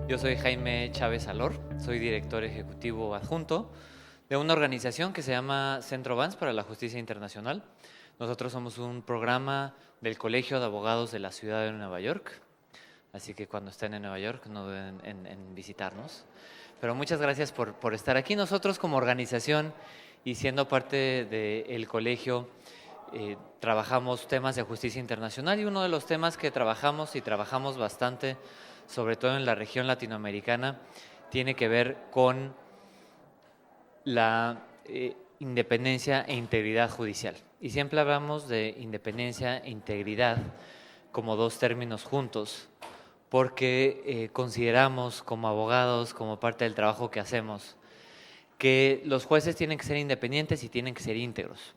Yo soy Jaime Chávez Alor, soy director ejecutivo adjunto de una organización que se llama Centro Vans para la Justicia Internacional. Nosotros somos un programa del Colegio de Abogados de la Ciudad de Nueva York, así que cuando estén en Nueva York no duden en visitarnos. Pero muchas gracias por estar aquí. Nosotros como organización y siendo parte del colegio trabajamos temas de justicia internacional, y uno de los temas que trabajamos bastante, sobre todo en la región latinoamericana, tiene que ver con la independencia e integridad judicial. Y siempre hablamos de independencia e integridad como dos términos juntos, porque consideramos como abogados, como parte del trabajo que hacemos, que los jueces tienen que ser independientes y tienen que ser íntegros.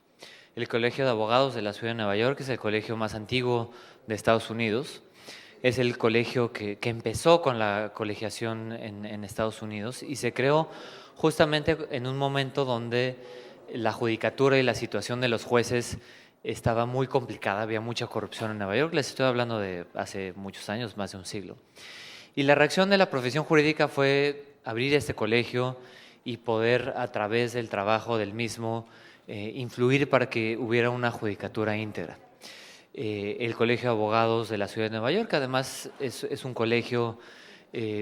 El Colegio de Abogados de la Ciudad de Nueva York es el colegio más antiguo de Estados Unidos. Es el colegio que empezó con la colegiación en Estados Unidos y se creó justamente en un momento donde la judicatura y la situación de los jueces estaba muy complicada, había mucha corrupción en Nueva York. Les estoy hablando de hace muchos años, más de un siglo. Y la reacción de la profesión jurídica fue abrir este colegio y poder, a través del trabajo del mismo, influir para que hubiera una judicatura íntegra. El Colegio de Abogados de la Ciudad de Nueva York, además, es un colegio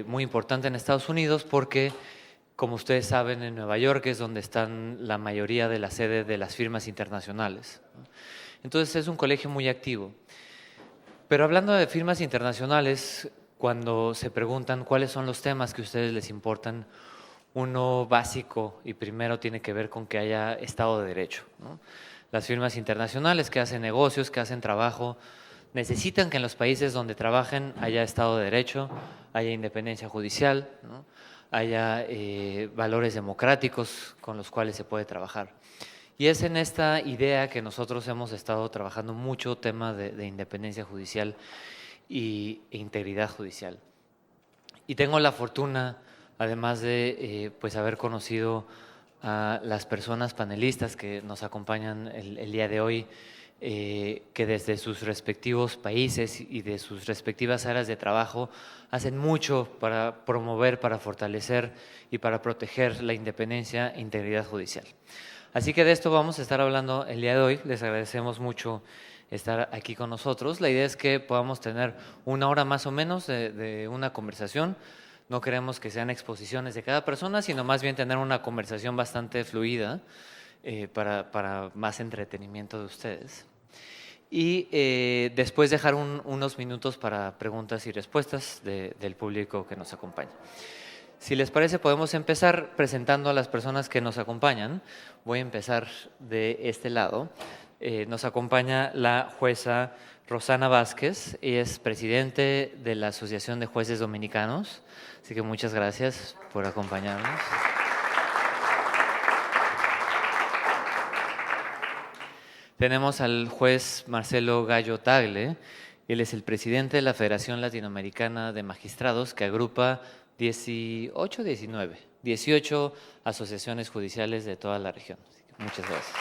muy importante en Estados Unidos porque, como ustedes saben, en Nueva York es donde están la mayoría de las sedes de las firmas internacionales. Entonces es un colegio muy activo. Pero hablando de firmas internacionales, cuando se preguntan cuáles son los temas que a ustedes les importan, uno básico y primero tiene que ver con que haya Estado de Derecho, ¿no? Las firmas internacionales que hacen negocios, que hacen trabajo, necesitan que en los países donde trabajen haya Estado de Derecho, haya independencia judicial, ¿no? Haya valores democráticos con los cuales se puede trabajar. Y es en esta idea que nosotros hemos estado trabajando mucho, tema de independencia judicial e integridad judicial. Y tengo la fortuna, además de pues haber conocido a las personas panelistas que nos acompañan el día de hoy, que desde sus respectivos países y de sus respectivas áreas de trabajo hacen mucho para promover, para fortalecer y para proteger la independencia e integridad judicial. Así que de esto vamos a estar hablando el día de hoy. Les agradecemos mucho estar aquí con nosotros. La idea es que podamos tener una hora más o menos de una conversación. No queremos que sean exposiciones de cada persona, sino más bien tener una conversación bastante fluida para más entretenimiento de ustedes. Y después dejar unos minutos para preguntas y respuestas del público que nos acompaña. Si les parece, podemos empezar presentando a las personas que nos acompañan. Voy a empezar de este lado. Nos acompaña la jueza Rosana Vázquez. Ella es presidente de la Asociación de Jueces Dominicanos. Así que muchas gracias por acompañarnos. Tenemos al juez Marcelo Gallo Tagle. Él es el presidente de la Federación Latinoamericana de Magistrados, que agrupa 18 asociaciones judiciales de toda la región. Así que muchas gracias.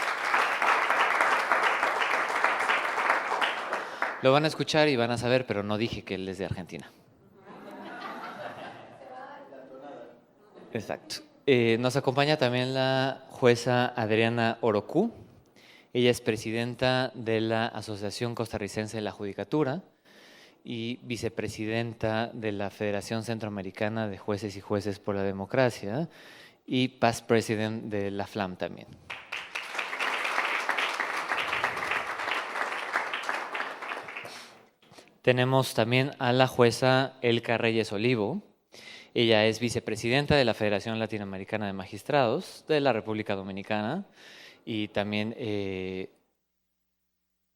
Lo van a escuchar y van a saber, pero no dije que él es de Argentina. Exacto. Nos acompaña también la jueza Adriana Orocú. Ella es presidenta de la Asociación Costarricense de la Judicatura y vicepresidenta de la Federación Centroamericana de Jueces y Jueces por la Democracia y past president de la FLAM también. Tenemos también a la jueza Elka Reyes Olivo. Ella es vicepresidenta de la Federación Latinoamericana de Magistrados de la República Dominicana y también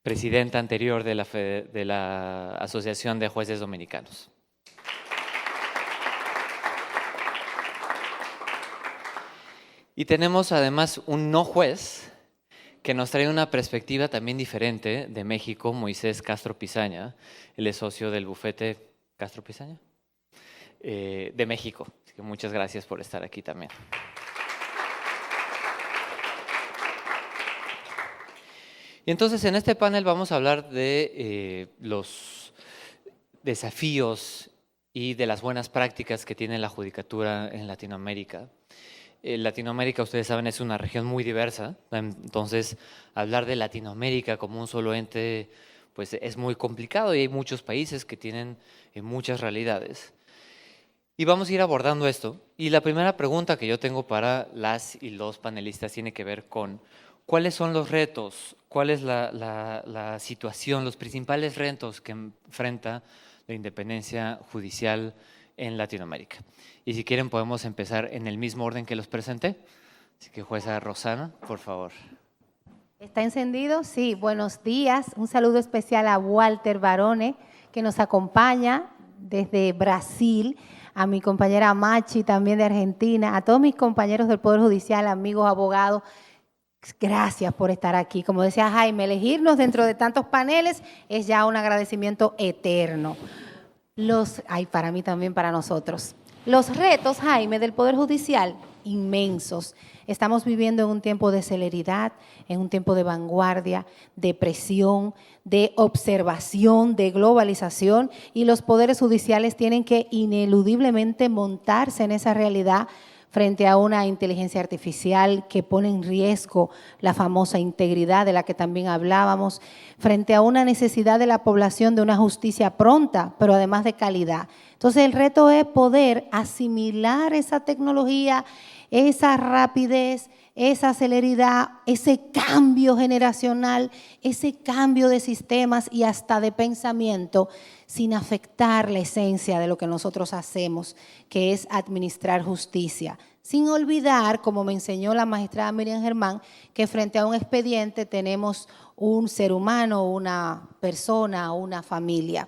presidenta anterior de la Asociación de Jueces Dominicanos. Y tenemos además un no juez que nos trae una perspectiva también diferente de México, Moisés Castro Pizaña. Él es socio del bufete Castro Pizaña de México. Así que muchas gracias por estar aquí también. Y entonces en este panel vamos a hablar de los desafíos y de las buenas prácticas que tiene la judicatura en Latinoamérica. Latinoamérica, ustedes saben, es una región muy diversa, entonces hablar de Latinoamérica como un solo ente pues es muy complicado y hay muchos países que tienen muchas realidades. Y vamos a ir abordando esto. Y la primera pregunta que yo tengo para las y los panelistas tiene que ver con cuáles son los retos, cuál es la situación, los principales retos que enfrenta la independencia judicial en Latinoamérica. Y si quieren podemos empezar en el mismo orden que los presenté. Así que jueza Rosana, por favor. ¿Está encendido? Sí, buenos días. Un saludo especial a Walter Barone, que nos acompaña desde Brasil, a mi compañera Machi, también de Argentina, a todos mis compañeros del Poder Judicial, amigos, abogados. Gracias por estar aquí. Como decía Jaime, elegirnos dentro de tantos paneles es ya un agradecimiento eterno. Para mí también, para nosotros. Los retos, Jaime, del Poder Judicial, inmensos. Estamos viviendo en un tiempo de celeridad, en un tiempo de vanguardia, de presión, de observación, de globalización, y los poderes judiciales tienen que ineludiblemente montarse en esa realidad frente a una inteligencia artificial que pone en riesgo la famosa integridad de la que también hablábamos, frente a una necesidad de la población de una justicia pronta, pero además de calidad. Entonces el reto es poder asimilar esa tecnología, esa rapidez, esa celeridad, ese cambio generacional, ese cambio de sistemas y hasta de pensamiento, sin afectar la esencia de lo que nosotros hacemos, que es administrar justicia. Sin olvidar, como me enseñó la magistrada Miriam Germán, que frente a un expediente tenemos un ser humano, una persona, una familia.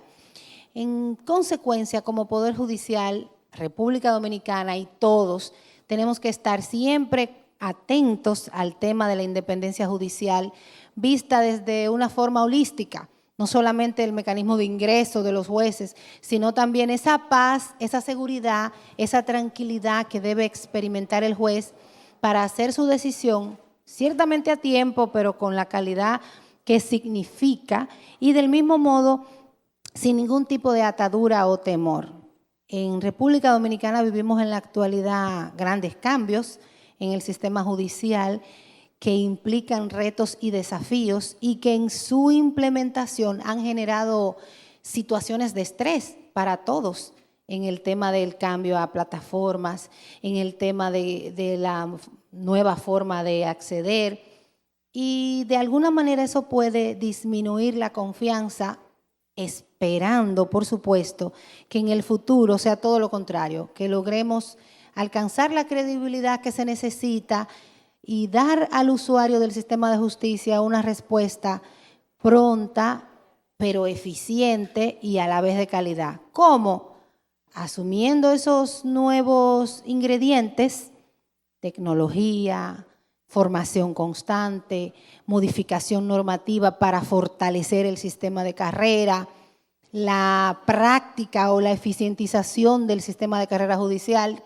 En consecuencia, como Poder Judicial, República Dominicana y todos, tenemos que estar siempre atentos al tema de la independencia judicial, vista desde una forma holística, no solamente el mecanismo de ingreso de los jueces, sino también esa paz, esa seguridad, esa tranquilidad que debe experimentar el juez para hacer su decisión, ciertamente a tiempo, pero con la calidad que significa, y del mismo modo, sin ningún tipo de atadura o temor. En República Dominicana vivimos en la actualidad grandes cambios en el sistema judicial que implican retos y desafíos y que en su implementación han generado situaciones de estrés para todos en el tema del cambio a plataformas, en el tema de la nueva forma de acceder, y de alguna manera eso puede disminuir la confianza, esperando, por supuesto, que en el futuro sea todo lo contrario, que logremos alcanzar la credibilidad que se necesita y dar al usuario del sistema de justicia una respuesta pronta, pero eficiente y a la vez de calidad. ¿Cómo? Asumiendo esos nuevos ingredientes, tecnología, formación constante, modificación normativa para fortalecer el sistema de carrera, la práctica o la eficientización del sistema de carrera judicial,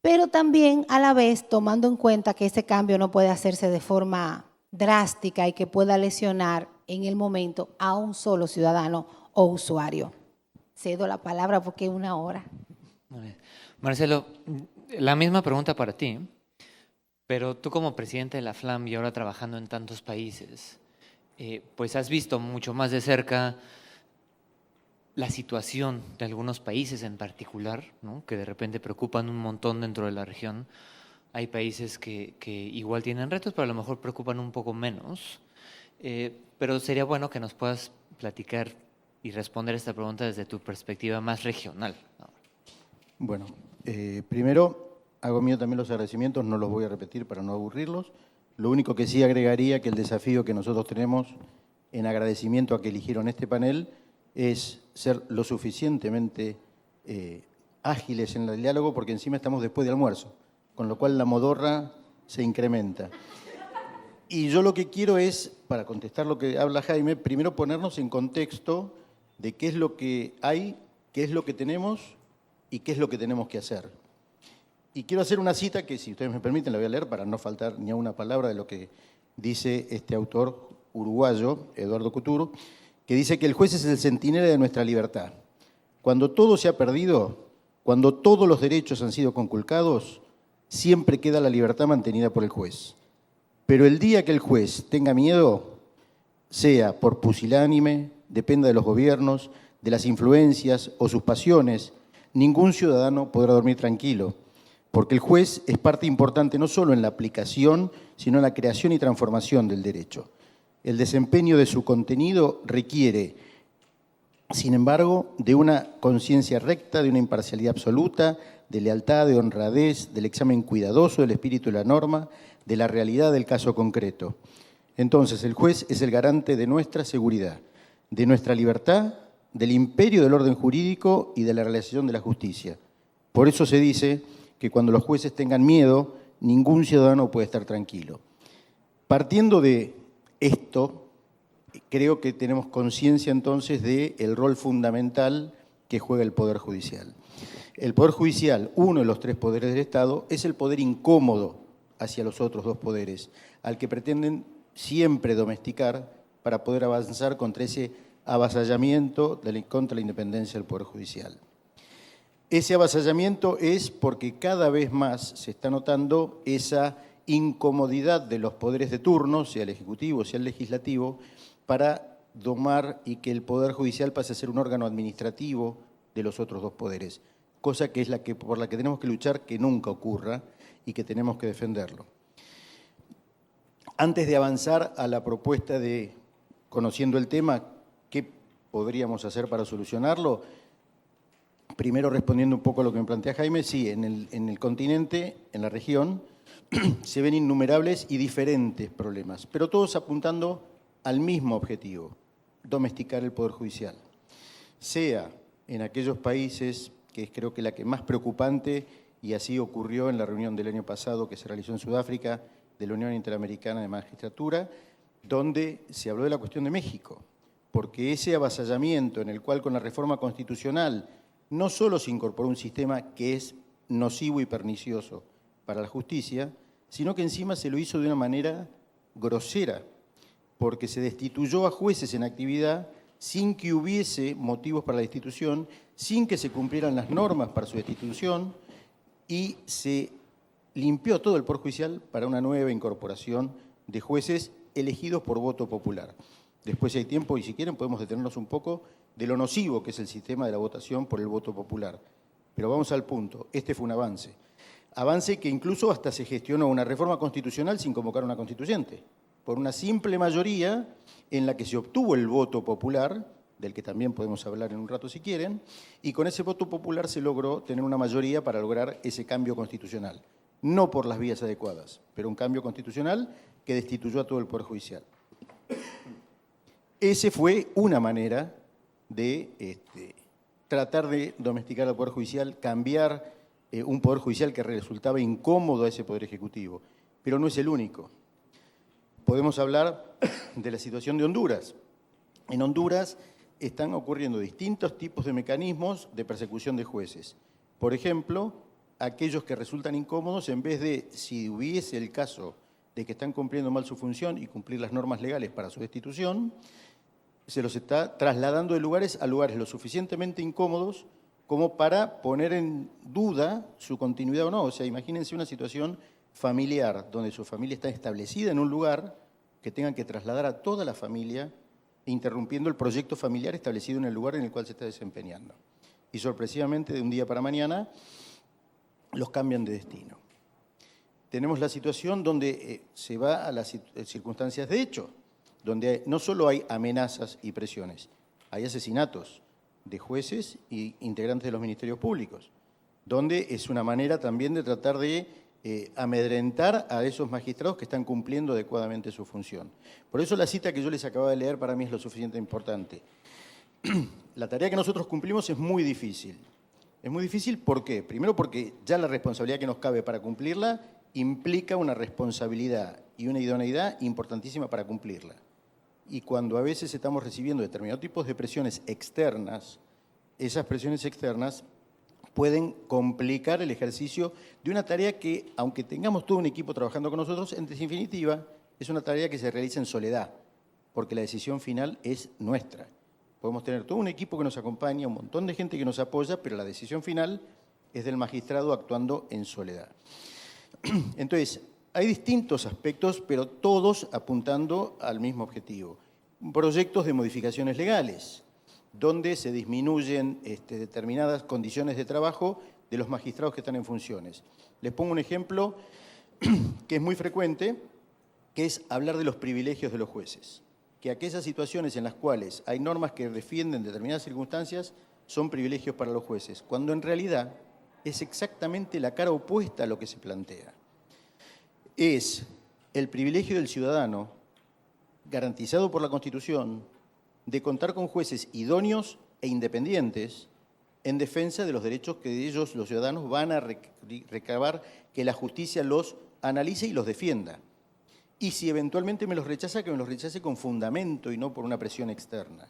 pero también a la vez tomando en cuenta que ese cambio no puede hacerse de forma drástica y que pueda lesionar en el momento a un solo ciudadano o usuario. Cedo la palabra porque es 1 hora. Marcelo, la misma pregunta para ti, pero tú como presidente de la FLAM y ahora trabajando en tantos países, pues has visto mucho más de cerca la situación de algunos países en particular, ¿no?, que de repente preocupan un montón dentro de la región. Hay países que igual tienen retos, pero a lo mejor preocupan un poco menos. Pero sería bueno que nos puedas platicar y responder esta pregunta desde tu perspectiva más regional. Bueno, primero hago mío también los agradecimientos, no los voy a repetir para no aburrirlos. Lo único que sí agregaría que el desafío que nosotros tenemos en agradecimiento a que eligieron este panel es ser lo suficientemente ágiles en el diálogo, porque encima estamos después de almuerzo, con lo cual la modorra se incrementa. Y yo lo que quiero es, para contestar lo que habla Jaime, primero ponernos en contexto de qué es lo que hay, qué es lo que tenemos y qué es lo que tenemos que hacer. Y quiero hacer una cita que, si ustedes me permiten, la voy a leer para no faltar ni a una palabra de lo que dice este autor uruguayo, Eduardo Couture, que dice que el juez es el centinela de nuestra libertad. Cuando todo se ha perdido, cuando todos los derechos han sido conculcados, siempre queda la libertad mantenida por el juez. Pero el día que el juez tenga miedo, sea por pusilánime, dependa de los gobiernos, de las influencias o sus pasiones, ningún ciudadano podrá dormir tranquilo, porque el juez es parte importante no solo en la aplicación, sino en la creación y transformación del derecho. El desempeño de su contenido requiere, sin embargo, de una conciencia recta, de una imparcialidad absoluta, de lealtad, de honradez, del examen cuidadoso del espíritu de la norma, de la realidad del caso concreto. Entonces, el juez es el garante de nuestra seguridad, de nuestra libertad, del imperio del orden jurídico y de la realización de la justicia. Por eso se dice que cuando los jueces tengan miedo, ningún ciudadano puede estar tranquilo. Partiendo de esto, creo que tenemos conciencia entonces del rol fundamental que juega el Poder Judicial. El Poder Judicial, uno de los tres poderes del Estado, es el poder incómodo hacia los otros dos poderes, al que pretenden siempre domesticar para poder avanzar contra ese avasallamiento contra la independencia del Poder Judicial. Ese avasallamiento es porque cada vez más se está notando esa incomodidad de los poderes de turno, sea el Ejecutivo, sea el Legislativo, para domar y que el Poder Judicial pase a ser un órgano administrativo de los otros dos poderes, cosa que es por la que tenemos que luchar que nunca ocurra y que tenemos que defenderlo. Antes de avanzar a la propuesta de, conociendo el tema, ¿qué podríamos hacer para solucionarlo? Primero, respondiendo un poco a lo que me plantea Jaime, sí, en el continente, en la región, se ven innumerables y diferentes problemas, pero todos apuntando al mismo objetivo, domesticar el Poder Judicial. Sea en aquellos países, que es creo que la que más preocupante, y así ocurrió en la reunión del año pasado que se realizó en Sudáfrica, de la Unión Interamericana de Magistratura, donde se habló de la cuestión de México, porque ese avasallamiento en el cual con la reforma constitucional no solo se incorporó un sistema que es nocivo y pernicioso para la justicia, sino que encima se lo hizo de una manera grosera, porque se destituyó a jueces en actividad sin que hubiese motivos para la destitución, sin que se cumplieran las normas para su destitución, y se limpió todo el Poder Judicial para una nueva incorporación de jueces elegidos por voto popular. Después, si hay tiempo y si quieren, podemos detenernos un poco de lo nocivo que es el sistema de la votación por el voto popular. Pero vamos al punto. Este fue un avance. Avance que incluso hasta se gestionó una reforma constitucional sin convocar una constituyente, por una simple mayoría en la que se obtuvo el voto popular, del que también podemos hablar en un rato si quieren, y con ese voto popular se logró tener una mayoría para lograr ese cambio constitucional. No por las vías adecuadas, pero un cambio constitucional que destituyó a todo el Poder Judicial. Ese fue una manera de tratar de domesticar al Poder Judicial, cambiar un Poder Judicial que resultaba incómodo a ese Poder Ejecutivo. Pero no es el único. Podemos hablar de la situación de Honduras. En Honduras están ocurriendo distintos tipos de mecanismos de persecución de jueces. Por ejemplo, aquellos que resultan incómodos, en vez de, si hubiese el caso de que están cumpliendo mal su función y cumplir las normas legales para su destitución, se los está trasladando de lugares a lugares lo suficientemente incómodos como para poner en duda su continuidad o no. O sea, imagínense una situación familiar donde su familia está establecida en un lugar, que tengan que trasladar a toda la familia, interrumpiendo el proyecto familiar establecido en el lugar en el cual se está desempeñando. Y sorpresivamente, de un día para mañana, los cambian de destino. Tenemos la situación donde se va a las circunstancias de hecho, donde no solo hay amenazas y presiones, hay asesinatos de jueces e integrantes de los ministerios públicos, donde es una manera también de tratar de amedrentar a esos magistrados que están cumpliendo adecuadamente su función. Por eso la cita que yo les acababa de leer para mí es lo suficientemente importante. La tarea que nosotros cumplimos es muy difícil. Es muy difícil, ¿por qué? Primero porque ya la responsabilidad que nos cabe para cumplirla implica una responsabilidad y una idoneidad importantísima para cumplirla. Y cuando a veces estamos recibiendo determinados tipos de presiones externas, esas presiones externas pueden complicar el ejercicio de una tarea que, aunque tengamos todo un equipo trabajando con nosotros, en definitiva es una tarea que se realiza en soledad, porque la decisión final es nuestra. Podemos tener todo un equipo que nos acompaña, un montón de gente que nos apoya, pero la decisión final es del magistrado actuando en soledad. Entonces, hay distintos aspectos, pero todos apuntando al mismo objetivo. Proyectos de modificaciones legales, donde se disminuyen determinadas condiciones de trabajo de los magistrados que están en funciones. Les pongo un ejemplo que es muy frecuente, que es hablar de los privilegios de los jueces. Que aquellas situaciones en las cuales hay normas que defienden determinadas circunstancias son privilegios para los jueces, cuando en realidad es exactamente la cara opuesta a lo que se plantea. Es el privilegio del ciudadano, garantizado por la Constitución, de contar con jueces idóneos e independientes en defensa de los derechos que ellos, los ciudadanos, van a recabar, que la justicia los analice y los defienda. Y si eventualmente me los rechaza, que me los rechace con fundamento y no por una presión externa.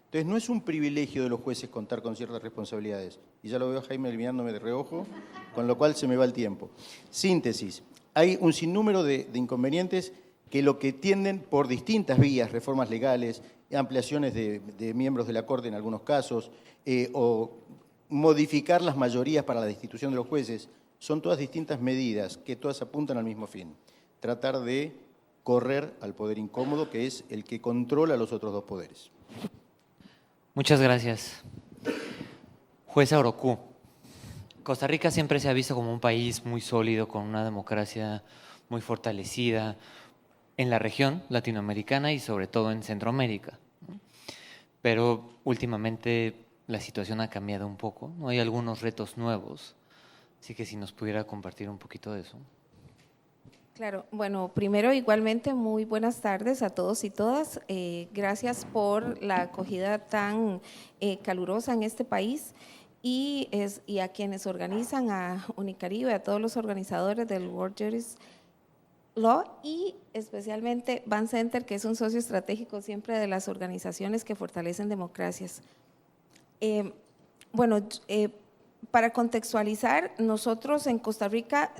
Entonces, no es un privilegio de los jueces contar con ciertas responsabilidades. Y ya lo veo a Jaime mirándome de reojo, con lo cual se me va el tiempo. Síntesis. Hay un sinnúmero de inconvenientes que lo que tienden por distintas vías, reformas legales, ampliaciones de miembros de la Corte en algunos casos, o modificar las mayorías para la destitución de los jueces, son todas distintas medidas que todas apuntan al mismo fin. Tratar de correr al poder incómodo, que es el que controla los otros dos poderes. Muchas gracias. Jueza Orocu, Costa Rica siempre se ha visto como un país muy sólido, con una democracia muy fortalecida en la región latinoamericana y sobre todo en Centroamérica. Pero últimamente la situación ha cambiado un poco, ¿no? Hay algunos retos nuevos, así que si nos pudiera compartir un poquito de eso. Claro, bueno, primero igualmente muy buenas tardes a todos y todas. Gracias por la acogida tan calurosa en este país y a quienes organizan, a Unicaribe, a todos los organizadores del World Juris Law y especialmente Van Center, que es un socio estratégico siempre de las organizaciones que fortalecen democracias. Para contextualizar, nosotros en Costa Rica,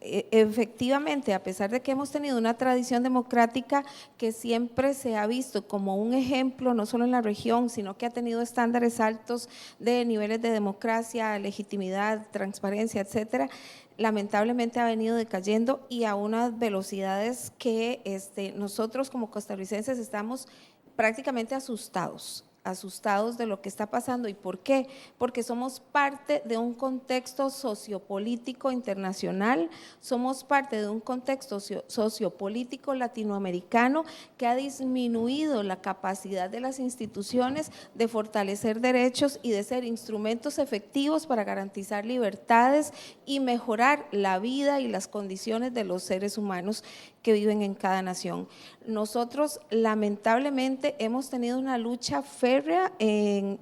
efectivamente, a pesar de que hemos tenido una tradición democrática que siempre se ha visto como un ejemplo, no solo en la región, sino que ha tenido estándares altos de niveles de democracia, legitimidad, transparencia, etcétera, lamentablemente ha venido decayendo y a unas velocidades que nosotros como costarricenses estamos prácticamente asustados de lo que está pasando. ¿Y por qué? Porque somos parte de un contexto sociopolítico internacional, somos parte de un contexto sociopolítico latinoamericano que ha disminuido la capacidad de las instituciones de fortalecer derechos y de ser instrumentos efectivos para garantizar libertades y mejorar la vida y las condiciones de los seres humanos que viven en cada nación. Nosotros lamentablemente hemos tenido una lucha férrea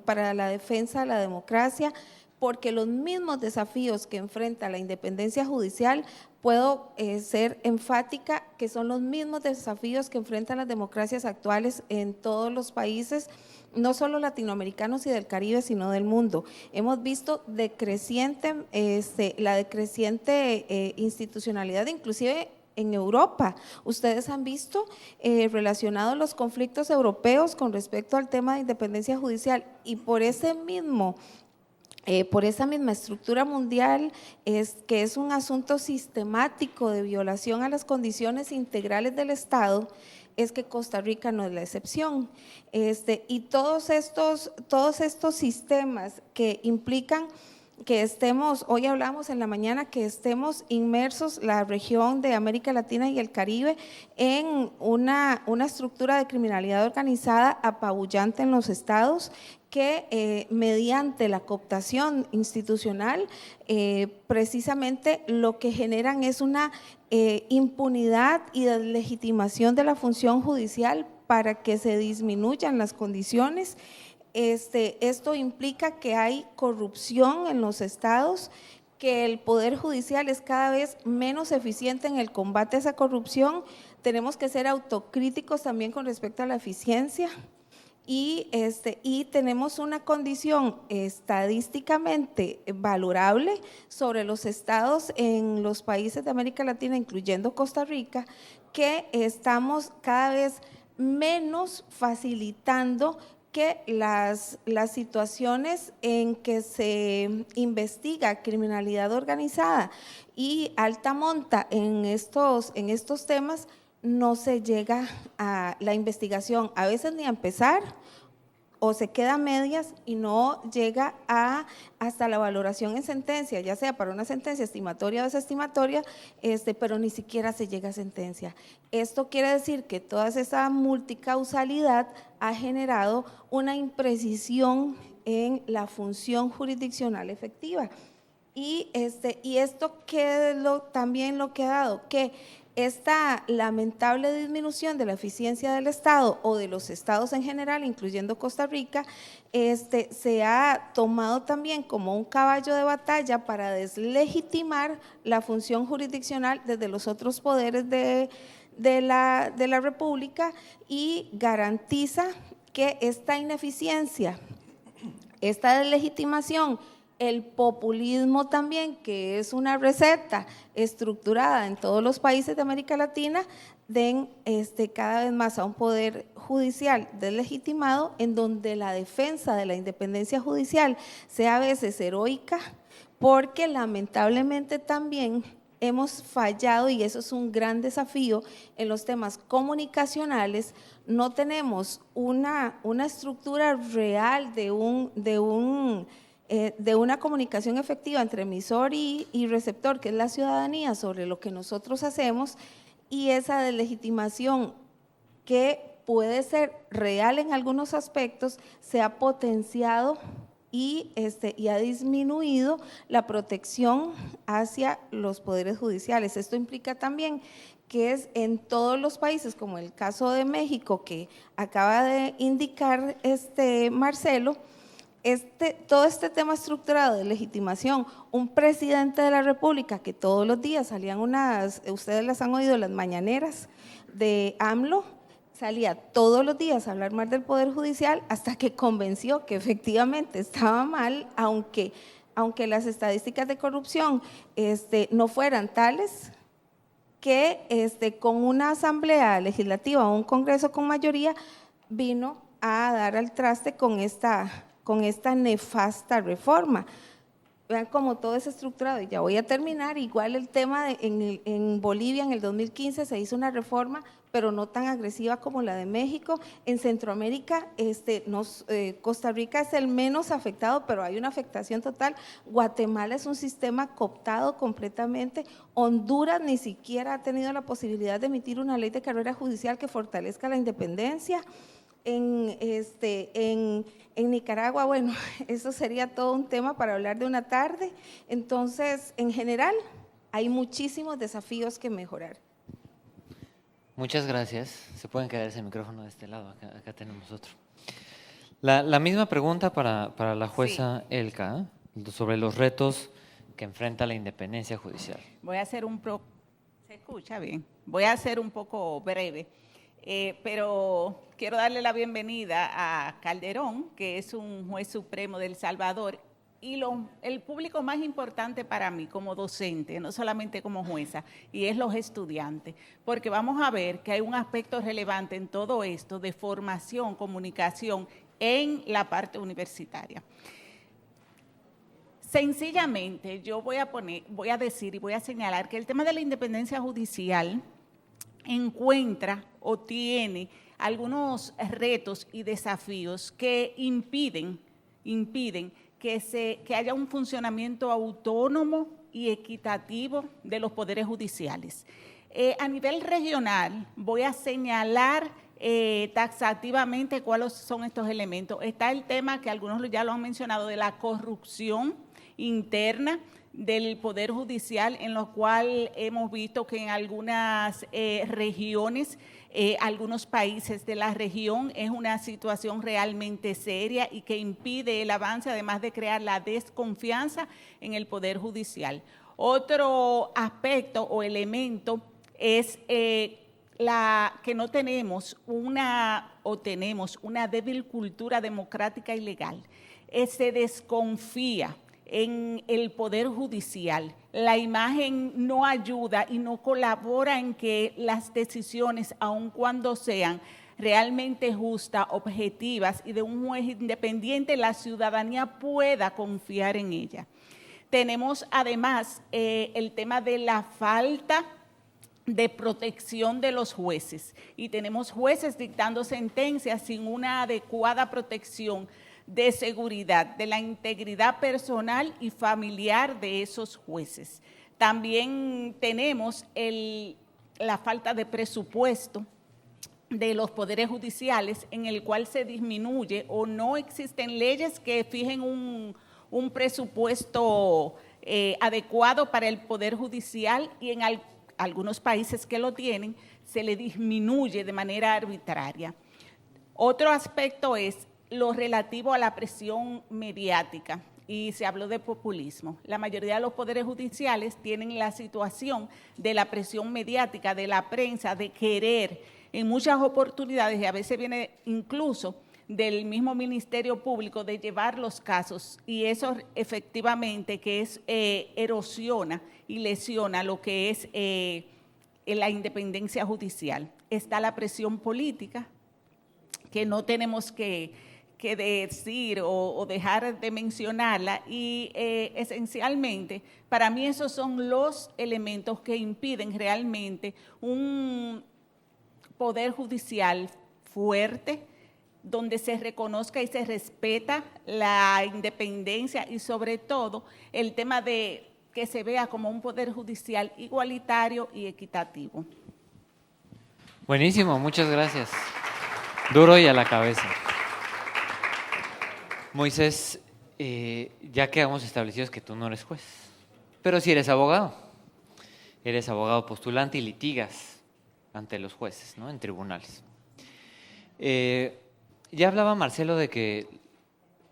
para la defensa de la democracia, porque los mismos desafíos que enfrenta la independencia judicial, puedo ser enfática que son los mismos desafíos que enfrentan las democracias actuales en todos los países, no solo latinoamericanos y del Caribe, sino del mundo. Hemos visto la decreciente institucionalidad, inclusive en Europa. Ustedes han visto relacionados los conflictos europeos con respecto al tema de independencia judicial y por esa misma estructura mundial que es un asunto sistemático de violación a las condiciones integrales del Estado, es que Costa Rica no es la excepción. Y todos estos sistemas que implican que estemos, hoy hablamos en la mañana, que estemos inmersos la región de América Latina y el Caribe en una estructura de criminalidad organizada apabullante en los estados, que mediante la cooptación institucional precisamente lo que generan es una impunidad y deslegitimación de la función judicial para que se disminuyan las condiciones. Esto implica que hay corrupción en los estados, que el Poder Judicial es cada vez menos eficiente en el combate a esa corrupción. Tenemos que ser autocríticos también con respecto a la eficiencia y tenemos una condición estadísticamente valorable sobre los estados en los países de América Latina, incluyendo Costa Rica, que estamos cada vez menos facilitando que las situaciones en que se investiga criminalidad organizada y alta monta en estos temas, no se llega a la investigación, a veces ni a empezar, o se queda a medias y no llega hasta la valoración en sentencia, ya sea para una sentencia estimatoria o desestimatoria, pero ni siquiera se llega a sentencia. Esto quiere decir que toda esa multicausalidad ha generado una imprecisión en la función jurisdiccional efectiva. Y esto también lo que ha dado, que esta lamentable disminución de la eficiencia del Estado o de los estados en general, incluyendo Costa Rica, se ha tomado también como un caballo de batalla para deslegitimar la función jurisdiccional desde los otros poderes de la República, y garantiza que esta ineficiencia, esta deslegitimación, el populismo también, que es una receta estructurada en todos los países de América Latina, den cada vez más a un poder judicial deslegitimado, en donde la defensa de la independencia judicial sea a veces heroica, porque lamentablemente también hemos fallado, y eso es un gran desafío en los temas comunicacionales. No tenemos una estructura real de una comunicación efectiva entre emisor y receptor, que es la ciudadanía, sobre lo que nosotros hacemos, y esa deslegitimación, que puede ser real en algunos aspectos, se ha potenciado y ha disminuido la protección hacia los poderes judiciales. Esto implica también que es en todos los países, como el caso de México, que acaba de indicar Marcelo, todo este tema estructurado de legitimación, un presidente de la República que todos los días salían ustedes las han oído, las mañaneras de AMLO, salía todos los días a hablar mal del Poder Judicial, hasta que convenció que efectivamente estaba mal, aunque las estadísticas de corrupción no fueran tales, que con una asamblea legislativa o un congreso con mayoría vino a dar al traste con esta nefasta reforma. Vean cómo todo es estructurado, y ya voy a terminar. Igual el tema en Bolivia en el 2015 se hizo una reforma, pero no tan agresiva como la de México. En Centroamérica, Costa Rica es el menos afectado, pero hay una afectación total. Guatemala es un sistema cooptado completamente. Honduras ni siquiera ha tenido la posibilidad de emitir una ley de carrera judicial que fortalezca la independencia. En Nicaragua, bueno, eso sería todo un tema para hablar de una tarde. Entonces, en general, hay muchísimos desafíos que mejorar. Muchas gracias. Se pueden quedar ese micrófono de este lado, acá tenemos otro. La misma pregunta para la jueza Elka, sobre los retos que enfrenta la independencia judicial. Voy a hacer ¿se escucha bien? Voy a ser un poco breve. Pero quiero darle la bienvenida a Calderón, que es un juez supremo de El Salvador, y el público más importante para mí como docente, no solamente como jueza, y es los estudiantes, porque vamos a ver que hay un aspecto relevante en todo esto de formación, comunicación en la parte universitaria. Sencillamente, yo voy a decir y voy a señalar que el tema de la independencia judicial encuentra o tiene algunos retos y desafíos que impiden que haya un funcionamiento autónomo y equitativo de los poderes judiciales. A nivel regional, voy a señalar taxativamente cuáles son estos elementos. Está el tema que algunos ya lo han mencionado, de la corrupción interna del Poder Judicial, en lo cual hemos visto que en algunas regiones, algunos países de la región, es una situación realmente seria y que impide el avance, además de crear la desconfianza en el Poder Judicial. Otro aspecto o elemento es que no tenemos tenemos una débil cultura democrática y legal. Se desconfía en el Poder Judicial. La imagen no ayuda y no colabora en que las decisiones, aun cuando sean realmente justas, objetivas y de un juez independiente, la ciudadanía pueda confiar en ella. Tenemos además el tema de la falta de protección de los jueces y tenemos jueces dictando sentencias sin una adecuada protección de seguridad, de la integridad personal y familiar de esos jueces. También tenemos la falta de presupuesto de los poderes judiciales, en el cual se disminuye o no existen leyes que fijen un presupuesto adecuado para el Poder Judicial, y en algunos países que lo tienen se le disminuye de manera arbitraria. Otro aspecto es lo relativo a la presión mediática, y se habló de populismo. La mayoría de los poderes judiciales tienen la situación de la presión mediática, de la prensa, de querer en muchas oportunidades, y a veces viene incluso del mismo Ministerio Público, de llevar los casos, y eso efectivamente que erosiona y lesiona lo que es la independencia judicial. Está la presión política, que no tenemos que decir o dejar de mencionarla, y esencialmente para mí esos son los elementos que impiden realmente un poder judicial fuerte, donde se reconozca y se respeta la independencia, y sobre todo el tema de que se vea como un poder judicial igualitario y equitativo. Buenísimo, muchas gracias. Duro y a la cabeza. Moisés, ya quedamos establecidos que tú no eres juez, pero sí eres abogado. Eres abogado postulante y litigas ante los jueces, ¿no? En tribunales. Ya hablaba Marcelo de que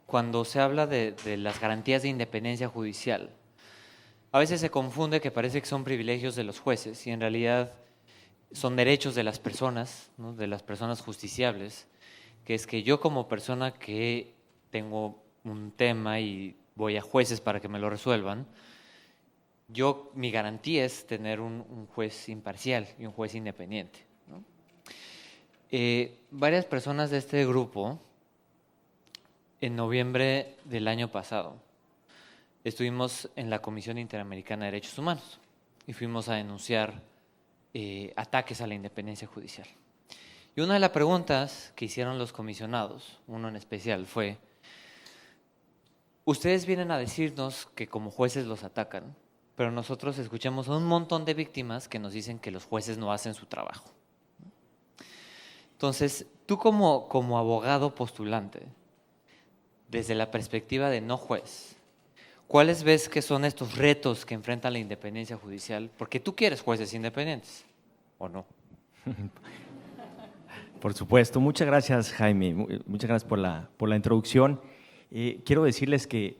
cuando se habla de las garantías de independencia judicial, a veces se confunde que parece que son privilegios de los jueces y en realidad son derechos de las personas, ¿no? De las personas justiciables, que es que yo como persona que tengo un tema y voy a jueces para que me lo resuelvan, mi garantía es tener un juez imparcial y un juez independiente, ¿no? Varias personas de este grupo, en noviembre del año pasado, estuvimos en la Comisión Interamericana de Derechos Humanos y fuimos a denunciar ataques a la independencia judicial. Y una de las preguntas que hicieron los comisionados, uno en especial, fue: ustedes vienen a decirnos que como jueces los atacan, pero nosotros escuchamos a un montón de víctimas que nos dicen que los jueces no hacen su trabajo. Entonces, tú como abogado postulante, desde la perspectiva de no juez, ¿cuáles ves que son estos retos que enfrenta la independencia judicial? Porque tú quieres jueces independientes, ¿o no? Por supuesto. Muchas gracias, Jaime. Muchas gracias por la introducción. Quiero decirles que,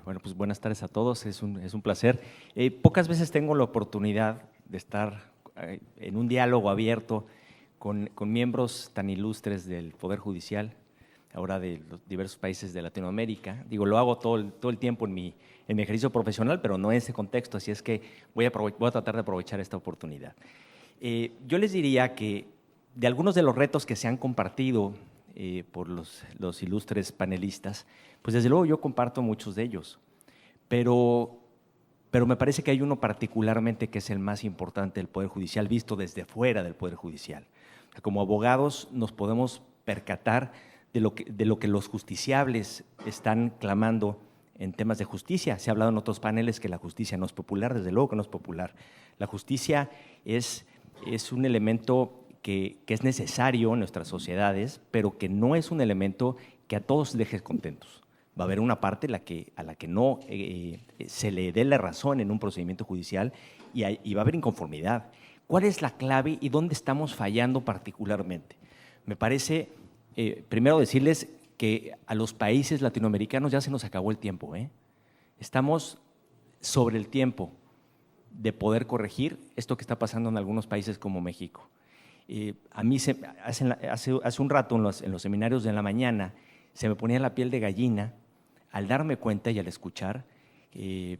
bueno, pues buenas tardes a todos. Es un placer. Pocas veces tengo la oportunidad de estar en un diálogo abierto con miembros tan ilustres del Poder Judicial, ahora de los diversos países de Latinoamérica. Digo, lo hago todo el tiempo en mi ejercicio profesional, pero no en ese contexto, así es que voy a tratar de aprovechar esta oportunidad. Yo les diría que de algunos de los retos que se han compartido por los ilustres panelistas, pues desde luego yo comparto muchos de ellos, pero me parece que hay uno particularmente que es el más importante del Poder Judicial, visto desde fuera del Poder Judicial. Como abogados nos podemos percatar de lo que los justiciables están clamando en temas de justicia. Se ha hablado en otros paneles que la justicia no es popular, desde luego que no es popular. La justicia es un elemento que es necesario en nuestras sociedades, pero que no es un elemento que a todos deje contentos. Va a haber una parte a la que no se le dé la razón en un procedimiento judicial y va a haber inconformidad. ¿Cuál es la clave y dónde estamos fallando particularmente? Me parece, primero decirles que a los países latinoamericanos ya se nos acabó el tiempo. Estamos sobre el tiempo de poder corregir esto que está pasando en algunos países como México. A mí hace un rato en los seminarios de la mañana se me ponía la piel de gallina al darme cuenta y al escuchar de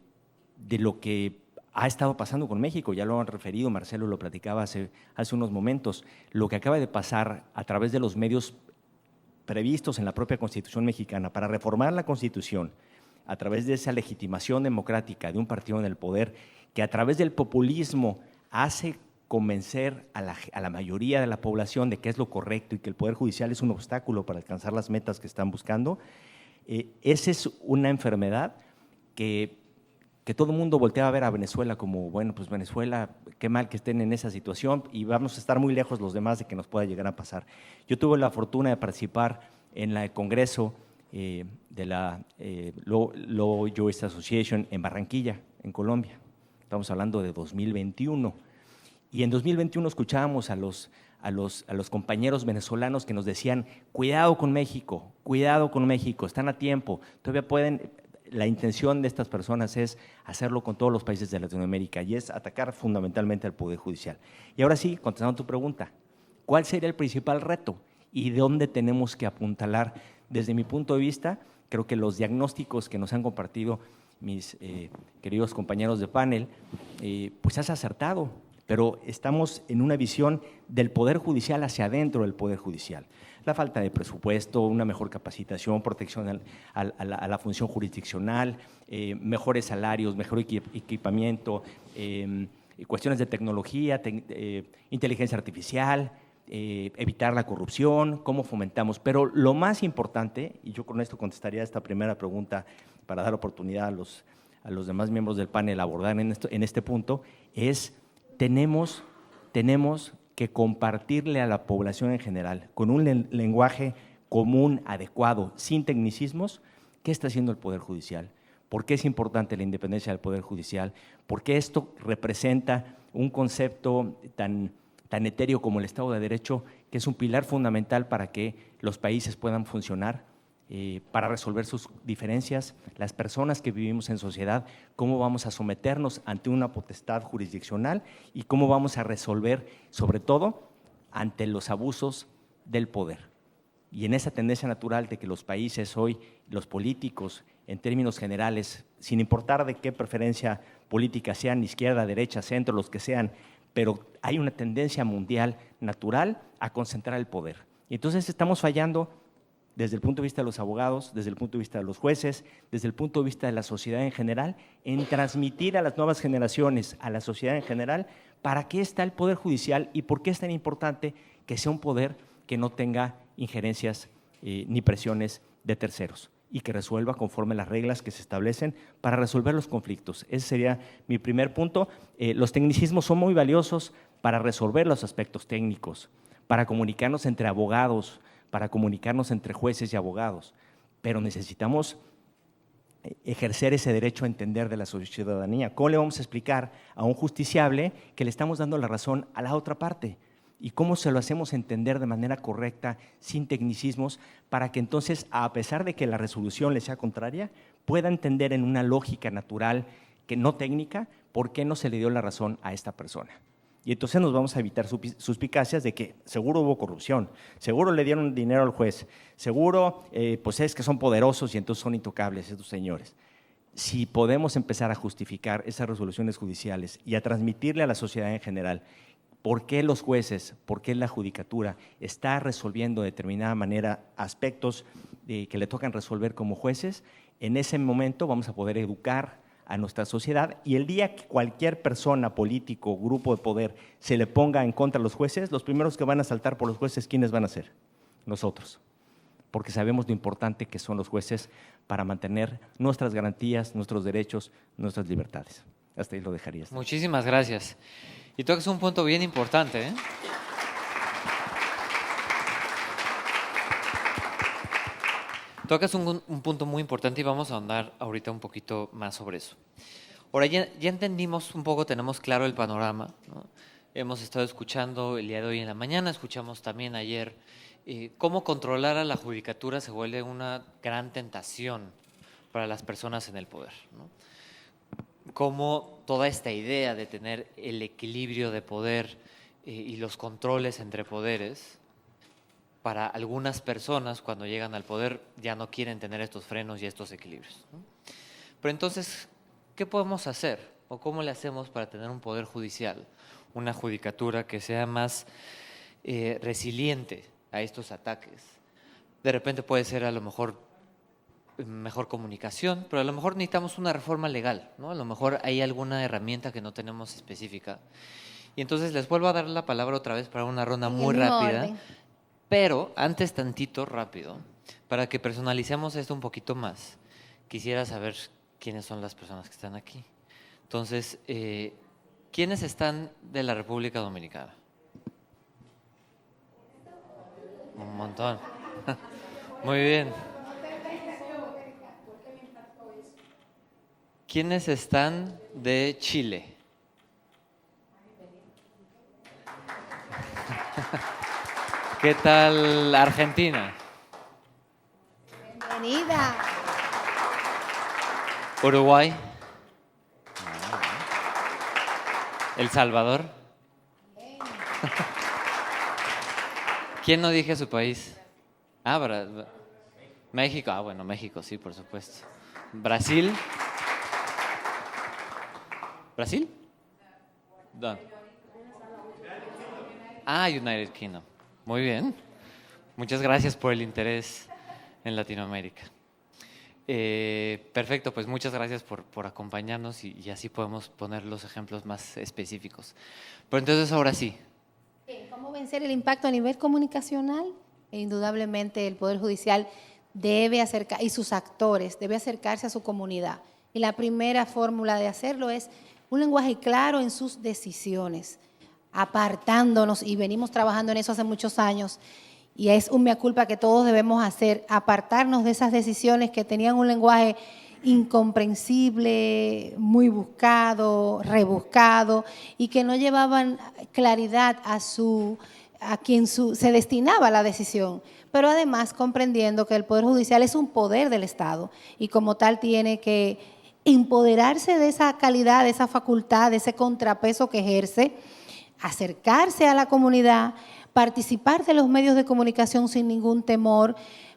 lo que ha estado pasando con México, ya lo han referido, Marcelo lo platicaba hace unos momentos, lo que acaba de pasar a través de los medios previstos en la propia Constitución mexicana para reformar la Constitución a través de esa legitimación democrática de un partido en el poder que a través del populismo hace convencer a la mayoría de la población de que es lo correcto y que el Poder Judicial es un obstáculo para alcanzar las metas que están buscando, esa es una enfermedad que todo el mundo voltea a ver a Venezuela como, bueno, pues Venezuela, qué mal que estén en esa situación y vamos a estar muy lejos los demás de que nos pueda llegar a pasar. Yo tuve la fortuna de participar en el Congreso de la Law Jurist Association en Barranquilla, en Colombia. Estamos hablando de 2021. Y en 2021 escuchábamos a los compañeros venezolanos que nos decían, cuidado con México, están a tiempo, todavía pueden. La intención de estas personas es hacerlo con todos los países de Latinoamérica y es atacar fundamentalmente al Poder Judicial. Y ahora sí, contestando a tu pregunta, ¿cuál sería el principal reto y dónde tenemos que apuntalar? Desde mi punto de vista, creo que los diagnósticos que nos han compartido mis queridos compañeros de panel, pues has acertado, pero estamos en una visión del Poder Judicial hacia adentro del Poder Judicial. La falta de presupuesto, una mejor capacitación, protección a la función jurisdiccional, mejores salarios, mejor equipamiento, cuestiones de tecnología, inteligencia artificial, evitar la corrupción, cómo fomentamos. Pero lo más importante, y yo con esto contestaría esta primera pregunta para dar oportunidad a los demás miembros del panel a abordar en este punto, es tenemos que compartirle a la población en general, con un lenguaje común, adecuado, sin tecnicismos, qué está haciendo el Poder Judicial, por qué es importante la independencia del Poder Judicial, por qué esto representa un concepto tan etéreo como el Estado de Derecho, que es un pilar fundamental para que los países puedan funcionar, para resolver sus diferencias, las personas que vivimos en sociedad, cómo vamos a someternos ante una potestad jurisdiccional y cómo vamos a resolver, sobre todo, ante los abusos del poder. Y en esa tendencia natural de que los países hoy, los políticos, en términos generales, sin importar de qué preferencia política sean, izquierda, derecha, centro, los que sean, pero hay una tendencia mundial natural a concentrar el poder. Y entonces estamos fallando desde el punto de vista de los abogados, desde el punto de vista de los jueces, desde el punto de vista de la sociedad en general, en transmitir a las nuevas generaciones, a la sociedad en general, para qué está el Poder Judicial y por qué es tan importante que sea un poder que no tenga injerencias ni presiones de terceros y que resuelva conforme las reglas que se establecen para resolver los conflictos. Ese sería mi primer punto. Los tecnicismos son muy valiosos para resolver los aspectos técnicos, para comunicarnos entre abogados, para comunicarnos entre jueces y abogados, pero necesitamos ejercer ese derecho a entender de la ciudadanía. ¿Cómo le vamos a explicar a un justiciable que le estamos dando la razón a la otra parte? ¿Y cómo se lo hacemos entender de manera correcta, sin tecnicismos, para que entonces, a pesar de que la resolución le sea contraria, pueda entender en una lógica natural, que no técnica, por qué no se le dio la razón a esta persona? Y entonces nos vamos a evitar suspicacias de que seguro hubo corrupción, seguro le dieron dinero al juez, seguro pues es que son poderosos y entonces son intocables estos señores. Si podemos empezar a justificar esas resoluciones judiciales y a transmitirle a la sociedad en general por qué los jueces, por qué la judicatura está resolviendo de determinada manera aspectos que le tocan resolver como jueces, en ese momento vamos a poder educar a nuestra sociedad, y el día que cualquier persona, político, grupo de poder se le ponga en contra de los jueces, los primeros que van a saltar por los jueces, ¿quiénes van a ser? Nosotros, porque sabemos lo importante que son los jueces para mantener nuestras garantías, nuestros derechos, nuestras libertades. Hasta ahí lo dejaría. Muchísimas gracias. Y tocas un punto bien importante, ¿eh? Tocas un punto muy importante y vamos a ahondar ahorita un poquito más sobre eso. Ahora, ya entendimos un poco, tenemos claro el panorama, ¿no? Hemos estado escuchando el día de hoy en la mañana, escuchamos también ayer cómo controlar a la judicatura se vuelve una gran tentación para las personas en el poder, ¿no? Cómo toda esta idea de tener el equilibrio de poder y los controles entre poderes, para algunas personas cuando llegan al poder ya no quieren tener estos frenos y estos equilibrios, ¿no? Pero entonces, ¿qué podemos hacer? ¿O cómo le hacemos para tener un poder judicial, una judicatura que sea más resiliente a estos ataques? De repente puede ser a lo mejor mejor comunicación, pero a lo mejor necesitamos una reforma legal, ¿no? A lo mejor hay alguna herramienta que no tenemos específica. Y entonces les vuelvo a dar la palabra otra vez para una ronda muy rápida. Pero antes tantito rápido, para que personalicemos esto un poquito más, quisiera saber quiénes son las personas que están aquí. Entonces, ¿quiénes están de la República Dominicana? Un montón. Muy bien. ¿Quiénes están de Chile? ¿Qué tal Argentina? Bienvenida. Uruguay. El Salvador. ¿Quién no dije su país? México. Bueno, México, sí, por supuesto. Brasil. ¿Brasil? ¿Dónde? United Kingdom. Muy bien. Muchas gracias por el interés en Latinoamérica. Perfecto, pues muchas gracias por acompañarnos y así podemos poner los ejemplos más específicos. Pero entonces ahora sí. ¿Cómo vencer el impacto a nivel comunicacional? Indudablemente el Poder Judicial debe acercar, y sus actores, debe acercarse a su comunidad. Y la primera fórmula de hacerlo es un lenguaje claro en sus decisiones, apartándonos, y venimos trabajando en eso hace muchos años, y es un mea culpa que todos debemos hacer, apartarnos de esas decisiones que tenían un lenguaje incomprensible, muy buscado, rebuscado, y que no llevaban claridad a quien se destinaba la decisión, pero además comprendiendo que el Poder Judicial es un poder del Estado y como tal tiene que empoderarse de esa calidad, de esa facultad, de ese contrapeso que ejerce, acercarse a la comunidad, participar de los medios de comunicación sin ningún temor,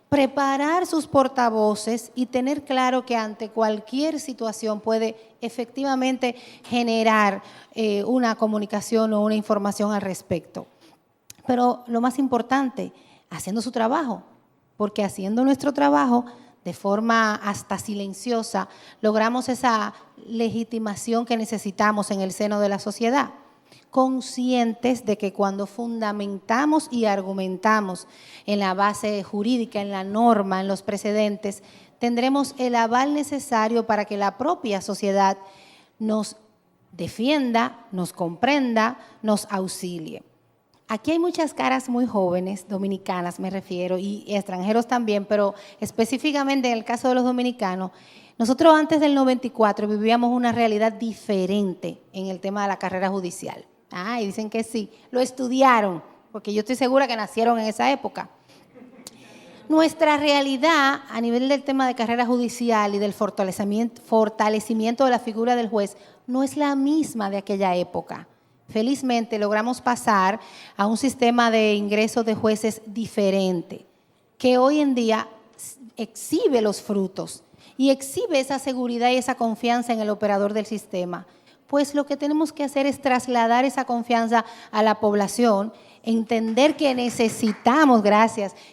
preparar sus portavoces y tener claro que ante cualquier situación puede efectivamente generar una comunicación o una información al respecto. Pero lo más importante, haciendo su trabajo, porque haciendo nuestro trabajo de forma hasta silenciosa, logramos esa legitimación que necesitamos en el seno de la sociedad, conscientes de que cuando fundamentamos y argumentamos en la base jurídica, en la norma, en los precedentes, tendremos el aval necesario para que la propia sociedad nos defienda, nos comprenda, nos auxilie. Aquí hay muchas caras muy jóvenes, dominicanas me refiero, y extranjeros también, pero específicamente en el caso de los dominicanos, nosotros antes del 94 vivíamos una realidad diferente en el tema de la carrera judicial. Y dicen que sí, lo estudiaron, porque yo estoy segura que nacieron en esa época. Nuestra realidad a nivel del tema de carrera judicial y del fortalecimiento de la figura del juez no es la misma de aquella época. Felizmente logramos pasar a un sistema de ingresos de jueces diferente, que hoy en día exhibe los frutos y exhibe esa seguridad y esa confianza en el operador del sistema. Pues lo que tenemos que hacer es trasladar esa confianza a la población, entender que necesitamos,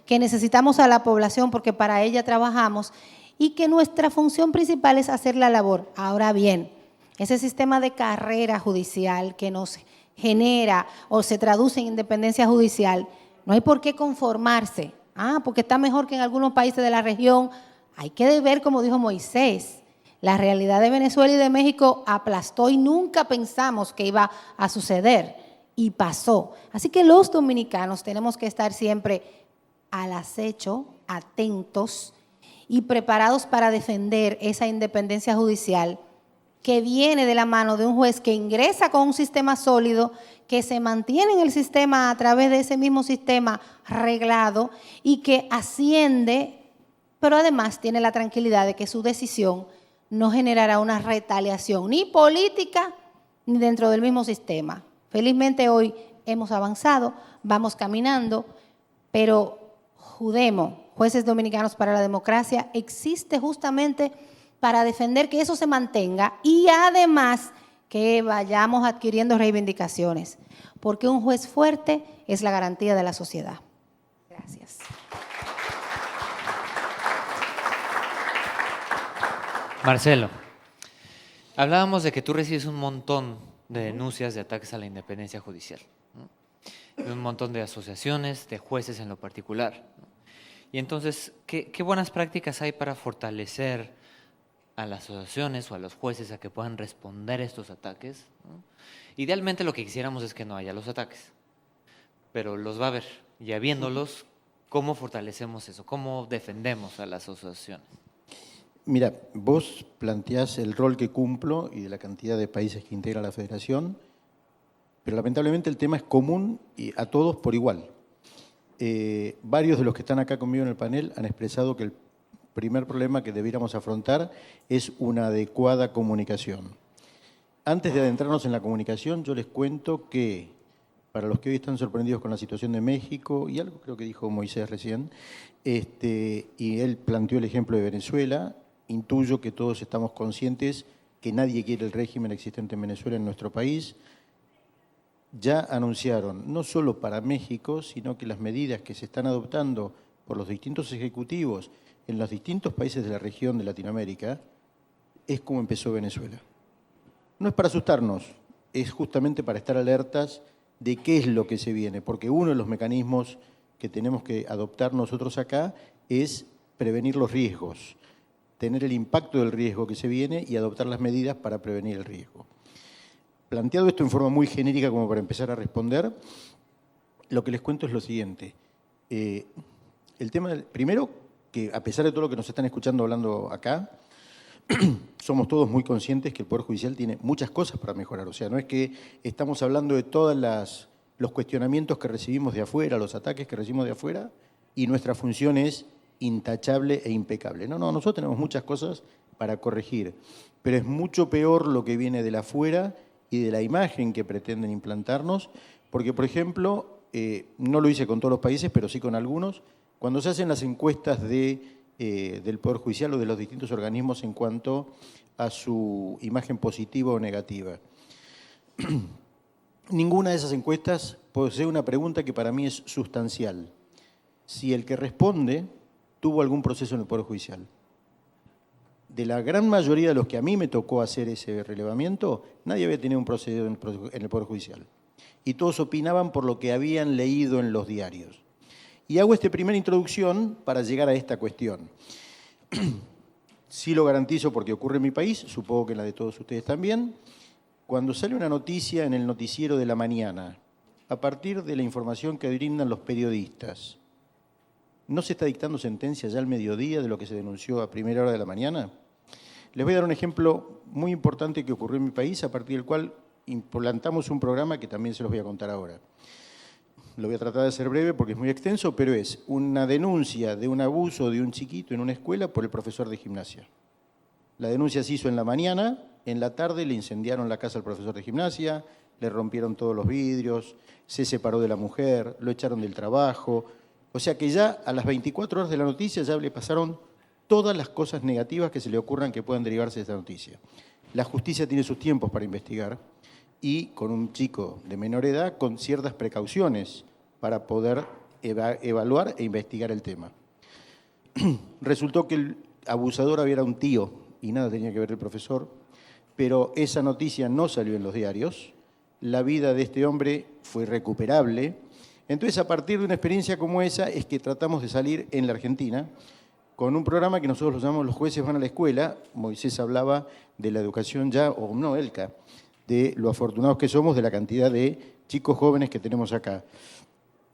que necesitamos a la población porque para ella trabajamos y que nuestra función principal es hacer la labor. Ahora bien, ese sistema de carrera judicial que nos genera o se traduce en independencia judicial, no hay por qué conformarse, porque está mejor que en algunos países de la región. Hay que ver, como dijo Moisés, la realidad de Venezuela y de México aplastó y nunca pensamos que iba a suceder y pasó. Así que los dominicanos tenemos que estar siempre al acecho, atentos y preparados para defender esa independencia judicial que viene de la mano de un juez que ingresa con un sistema sólido, que se mantiene en el sistema a través de ese mismo sistema reglado y que asciende, pero además tiene la tranquilidad de que su decisión no generará una retaliación ni política ni dentro del mismo sistema. Felizmente hoy hemos avanzado, vamos caminando, pero Judemo, Jueces Dominicanos para la Democracia, existe justamente para defender que eso se mantenga y además que vayamos adquiriendo reivindicaciones, porque un juez fuerte es la garantía de la sociedad. Gracias. Marcelo, hablábamos de que tú recibes un montón de denuncias de ataques a la independencia judicial, ¿no? De un montón de asociaciones, de jueces en lo particular, ¿no? Y entonces, ¿qué buenas prácticas hay para fortalecer a las asociaciones o a los jueces a que puedan responder a estos ataques, ¿no? Idealmente lo que quisiéramos es que no haya los ataques, pero los va a haber, y habiéndolos, ¿cómo fortalecemos eso? ¿Cómo defendemos a las asociaciones? Mira, vos planteás el rol que cumplo y de la cantidad de países que integra la Federación, pero lamentablemente el tema es común a todos por igual. Varios de los que están acá conmigo en el panel han expresado que el primer problema que debiéramos afrontar es una adecuada comunicación. Antes de adentrarnos en la comunicación, yo les cuento que, para los que hoy están sorprendidos con la situación de México, y algo creo que dijo Moisés recién, y él planteó el ejemplo de Venezuela, intuyo que todos estamos conscientes que nadie quiere el régimen existente en Venezuela en nuestro país. Ya anunciaron, no solo para México, sino que las medidas que se están adoptando por los distintos ejecutivos en los distintos países de la región de Latinoamérica, es como empezó Venezuela. No es para asustarnos, es justamente para estar alertas de qué es lo que se viene, porque uno de los mecanismos que tenemos que adoptar nosotros acá es prevenir los riesgos, tener el impacto del riesgo que se viene y adoptar las medidas para prevenir el riesgo. Planteado esto en forma muy genérica como para empezar a responder, lo que les cuento es lo siguiente. El tema, primero, que a pesar de todo lo que nos están escuchando hablando acá, somos todos muy conscientes que el Poder Judicial tiene muchas cosas para mejorar. O sea, no es que estamos hablando de todos los cuestionamientos que recibimos de afuera, los ataques que recibimos de afuera, y nuestra función es intachable e impecable. No, nosotros tenemos muchas cosas para corregir, pero es mucho peor lo que viene de la afuera y de la imagen que pretenden implantarnos, porque, por ejemplo, no lo hice con todos los países, pero sí con algunos, cuando se hacen las encuestas del Poder Judicial o de los distintos organismos en cuanto a su imagen positiva o negativa. Ninguna de esas encuestas posee una pregunta que para mí es sustancial. Si el que responde tuvo algún proceso en el Poder Judicial. De la gran mayoría de los que a mí me tocó hacer ese relevamiento, nadie había tenido un proceso en el Poder Judicial. Y todos opinaban por lo que habían leído en los diarios. Y hago esta primera introducción para llegar a esta cuestión. Sí lo garantizo porque ocurre en mi país, supongo que en la de todos ustedes también. Cuando sale una noticia en el noticiero de la mañana, a partir de la información que brindan los periodistas, ¿no se está dictando sentencia ya al mediodía de lo que se denunció a primera hora de la mañana? Les voy a dar un ejemplo muy importante que ocurrió en mi país, a partir del cual implantamos un programa que también se los voy a contar ahora. Lo voy a tratar de hacer breve porque es muy extenso, pero es una denuncia de un abuso de un chiquito en una escuela por el profesor de gimnasia. La denuncia se hizo en la mañana, en la tarde le incendiaron la casa al profesor de gimnasia, le rompieron todos los vidrios, se separó de la mujer, lo echaron del trabajo. O sea que ya a las 24 horas de la noticia ya le pasaron todas las cosas negativas que se le ocurran que puedan derivarse de esta noticia. La justicia tiene sus tiempos para investigar y con un chico de menor edad con ciertas precauciones para poder evaluar e investigar el tema. Resultó que el abusador había un tío y nada tenía que ver el profesor, pero esa noticia no salió en los diarios, la vida de este hombre fue irrecuperable. Entonces, a partir de una experiencia como esa, es que tratamos de salir en la Argentina con un programa que nosotros lo llamamos Los Jueces Van a la Escuela. Moisés hablaba de la educación ya, o no, Elka, de lo afortunados que somos de la cantidad de chicos jóvenes que tenemos acá.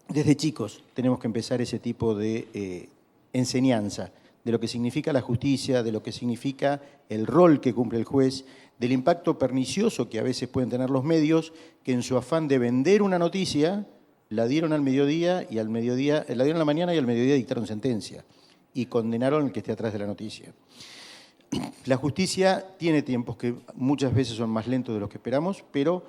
Desde chicos tenemos que empezar ese tipo de enseñanza, de lo que significa la justicia, de lo que significa el rol que cumple el juez, del impacto pernicioso que a veces pueden tener los medios, que en su afán de vender una noticia, la dieron al mediodía y al mediodía, la dieron a la mañana y al mediodía dictaron sentencia y condenaron al que esté atrás de la noticia. La justicia tiene tiempos que muchas veces son más lentos de los que esperamos, pero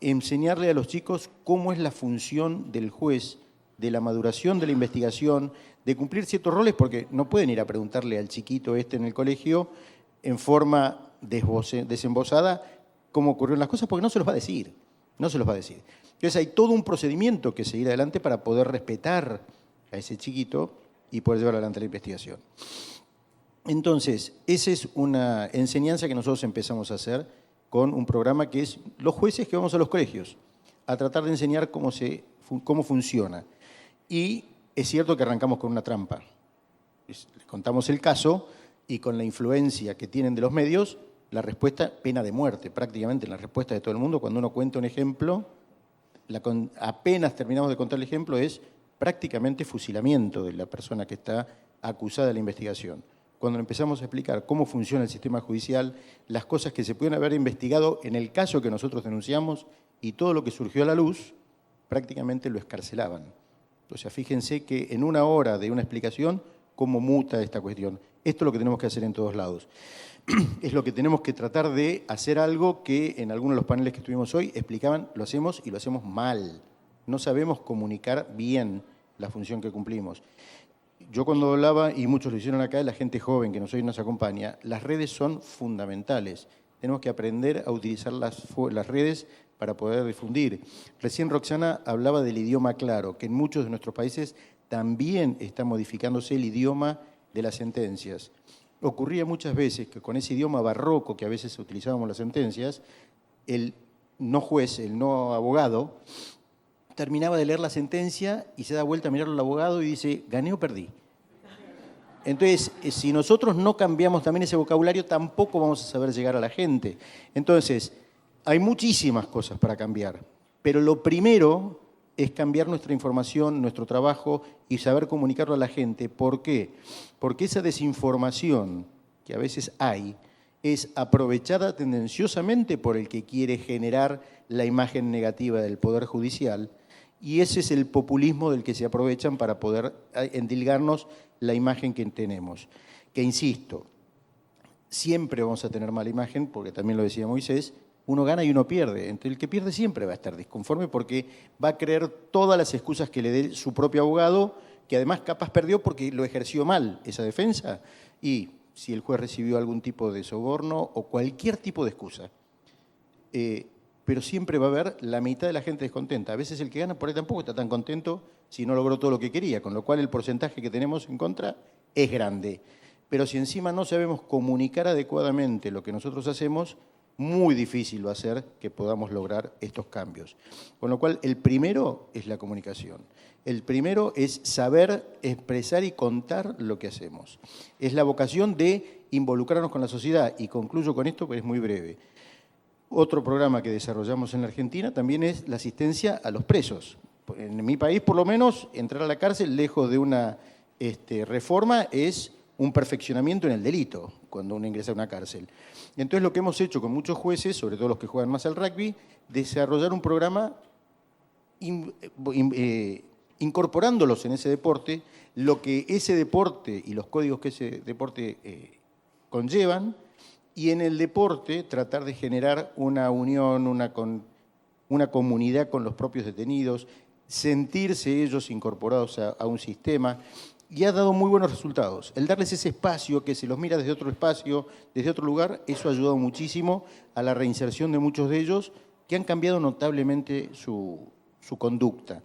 enseñarle a los chicos cómo es la función del juez, de la maduración de la investigación, de cumplir ciertos roles, porque no pueden ir a preguntarle al chiquito en el colegio en forma desembosada cómo ocurrieron las cosas porque no se los va a decir, no se los va a decir. Entonces hay todo un procedimiento que seguir adelante para poder respetar a ese chiquito y poder llevar adelante la investigación. Entonces, esa es una enseñanza que nosotros empezamos a hacer con un programa que es los jueces que vamos a los colegios, a tratar de enseñar cómo funciona. Y es cierto que arrancamos con una trampa. Les contamos el caso y con la influencia que tienen de los medios, la respuesta, pena de muerte, prácticamente la respuesta de todo el mundo. Cuando uno cuenta un ejemplo, apenas terminamos de contar el ejemplo, es prácticamente fusilamiento de la persona que está acusada de la investigación. Cuando empezamos a explicar cómo funciona el sistema judicial, las cosas que se pueden haber investigado en el caso que nosotros denunciamos y todo lo que surgió a la luz, prácticamente lo excarcelaban. O sea, fíjense que en una hora de una explicación, cómo muta esta cuestión. Esto es lo que tenemos que hacer en todos lados. Es lo que tenemos que tratar de hacer algo que en algunos de los paneles que estuvimos hoy explicaban, lo hacemos y lo hacemos mal. No sabemos comunicar bien la función que cumplimos. Yo cuando hablaba, y muchos lo hicieron acá, la gente joven que nos acompaña, las redes son fundamentales. Tenemos que aprender a utilizar las redes para poder difundir. Recién Roxana hablaba del idioma claro, que en muchos de nuestros países también está modificándose el idioma de las sentencias. Ocurría muchas veces que con ese idioma barroco que a veces utilizábamos las sentencias, el no juez, el no abogado, terminaba de leer la sentencia y se da vuelta a mirar al abogado y dice, ¿gané o perdí? Entonces, si nosotros no cambiamos también ese vocabulario, tampoco vamos a saber llegar a la gente. Entonces, hay muchísimas cosas para cambiar, pero lo primero es cambiar nuestra información, nuestro trabajo y saber comunicarlo a la gente. ¿Por qué? Porque esa desinformación que a veces hay es aprovechada tendenciosamente por el que quiere generar la imagen negativa del Poder Judicial y ese es el populismo del que se aprovechan para poder endilgarnos la imagen que tenemos. Que insisto, siempre vamos a tener mala imagen, porque también lo decía Moisés, uno gana y uno pierde. Entonces, el que pierde siempre va a estar disconforme porque va a creer todas las excusas que le dé su propio abogado, que además capaz perdió porque lo ejerció mal esa defensa, y si el juez recibió algún tipo de soborno o cualquier tipo de excusa. Pero siempre va a haber la mitad de la gente descontenta. A veces el que gana por ahí tampoco está tan contento si no logró todo lo que quería, con lo cual el porcentaje que tenemos en contra es grande. Pero si encima no sabemos comunicar adecuadamente lo que nosotros hacemos, muy difícil va a ser que podamos lograr estos cambios. Con lo cual, el primero es la comunicación. El primero es saber expresar y contar lo que hacemos. Es la vocación de involucrarnos con la sociedad. Y concluyo con esto, porque es muy breve. Otro programa que desarrollamos en la Argentina también es la asistencia a los presos. En mi país, por lo menos, entrar a la cárcel, lejos de una reforma, es un perfeccionamiento en el delito, cuando uno ingresa a una cárcel. Entonces, lo que hemos hecho con muchos jueces, sobre todo los que juegan más al rugby, desarrollar un programa incorporándolos en ese deporte, lo que ese deporte y los códigos que ese deporte conllevan, y en el deporte tratar de generar una unión, una comunidad con los propios detenidos, sentirse ellos incorporados a un sistema, y ha dado muy buenos resultados. El darles ese espacio, que se los mira desde otro espacio, desde otro lugar, eso ha ayudado muchísimo a la reinserción de muchos de ellos, que han cambiado notablemente su conducta.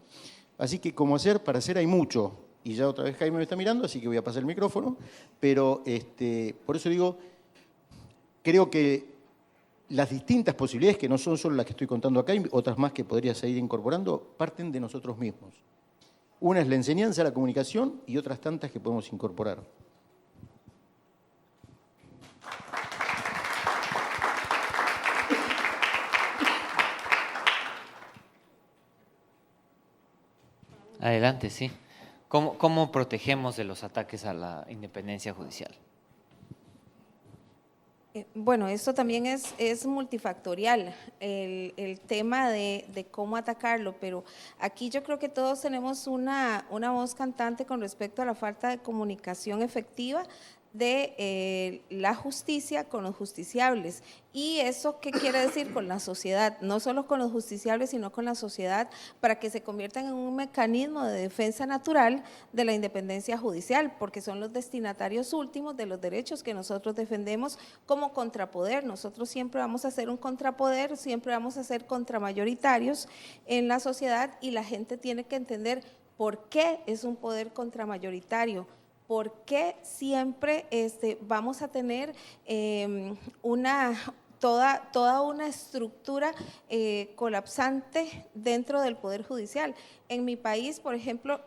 Así que como para hacer hay mucho, y ya otra vez Jaime me está mirando, así que voy a pasar el micrófono, pero por eso digo, creo que las distintas posibilidades, que no son solo las que estoy contando acá, y otras más que podría seguir incorporando, parten de nosotros mismos. Una es la enseñanza, la comunicación, y otras tantas que podemos incorporar. Adelante, sí. ¿Cómo protegemos de los ataques a la independencia judicial? Bueno, esto también es multifactorial, el tema de cómo atacarlo, pero aquí yo creo que todos tenemos una voz cantante con respecto a la falta de comunicación efectiva de la justicia con los justiciables. ¿Y eso qué quiere decir? Con la sociedad, no solo con los justiciables, sino con la sociedad, para que se conviertan en un mecanismo de defensa natural de la independencia judicial, porque son los destinatarios últimos de los derechos que nosotros defendemos como contrapoder. Nosotros siempre vamos a ser un contrapoder, siempre vamos a ser contramayoritarios en la sociedad, y la gente tiene que entender por qué es un poder contramayoritario. ¿Por qué siempre vamos a tener toda una estructura colapsante dentro del Poder Judicial? En mi país, por ejemplo,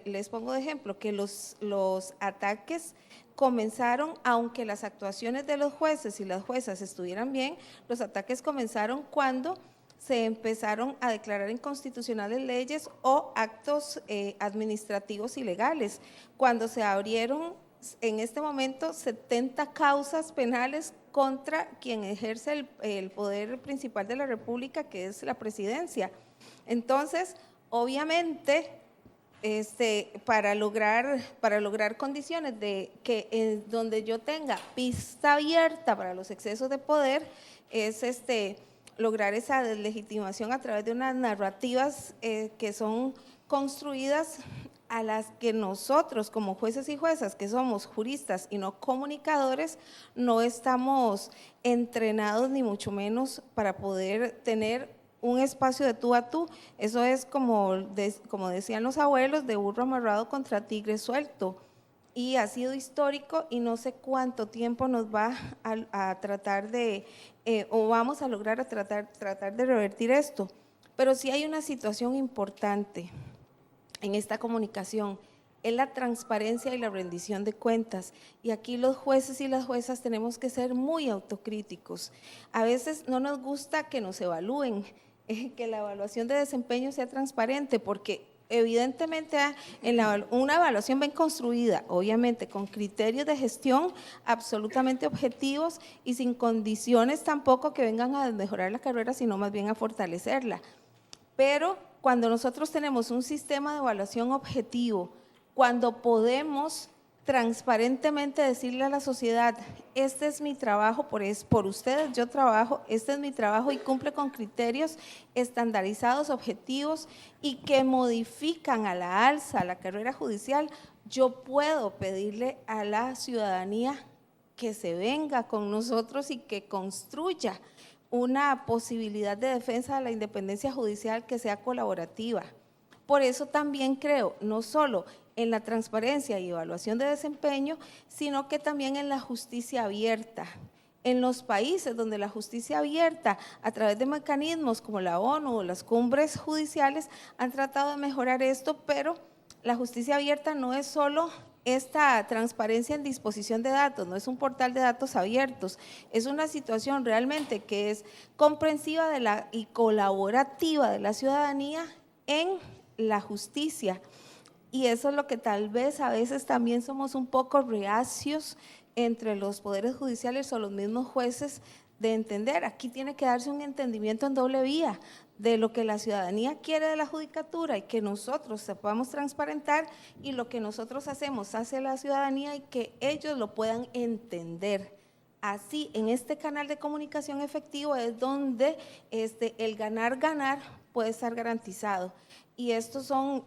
les pongo de ejemplo que los ataques comenzaron, aunque las actuaciones de los jueces y las juezas estuvieran bien, los ataques comenzaron cuando se empezaron a declarar inconstitucionales leyes o actos administrativos ilegales, cuando se abrieron en este momento 70 causas penales contra quien ejerce el poder principal de la República, que es la presidencia. Entonces, obviamente, para lograr condiciones de que donde yo tenga pista abierta para los excesos de poder, es lograr esa deslegitimación a través de unas narrativas que son construidas, a las que nosotros como jueces y juezas, que somos juristas y no comunicadores, no estamos entrenados ni mucho menos para poder tener un espacio de tú a tú. Eso es como decían los abuelos, de burro amarrado contra tigre suelto. Y ha sido histórico, y no sé cuánto tiempo nos va a tratar de, o vamos a lograr tratar de revertir esto. Pero sí hay una situación importante en esta comunicación, es la transparencia y la rendición de cuentas. Y aquí los jueces y las juezas tenemos que ser muy autocríticos. A veces no nos gusta que nos evalúen, que la evaluación de desempeño sea transparente, porque evidentemente una evaluación bien construida, obviamente con criterios de gestión absolutamente objetivos y sin condiciones tampoco que vengan a desmejorar la carrera, sino más bien a fortalecerla. Pero cuando nosotros tenemos un sistema de evaluación objetivo, cuando podemos transparentemente decirle a la sociedad, este es mi trabajo, por ustedes yo trabajo, este es mi trabajo, y cumple con criterios estandarizados, objetivos, y que modifican a la alza la carrera judicial, yo puedo pedirle a la ciudadanía que se venga con nosotros y que construya una posibilidad de defensa de la independencia judicial que sea colaborativa. Por eso también creo, no solo en la transparencia y evaluación de desempeño, sino que también en la justicia abierta. En los países donde la justicia abierta, a través de mecanismos como la ONU o las cumbres judiciales, han tratado de mejorar esto, pero la justicia abierta no es solo esta transparencia en disposición de datos, no es un portal de datos abiertos, es una situación realmente que es comprensiva y colaborativa de la ciudadanía en la justicia. Y eso es lo que tal vez a veces también somos un poco reacios entre los poderes judiciales o los mismos jueces de entender. Aquí tiene que darse un entendimiento en doble vía de lo que la ciudadanía quiere de la judicatura y que nosotros sepamos transparentar, y lo que nosotros hacemos hacia la ciudadanía y que ellos lo puedan entender. Así, en este canal de comunicación efectivo es donde el ganar puede estar garantizado. Y estos son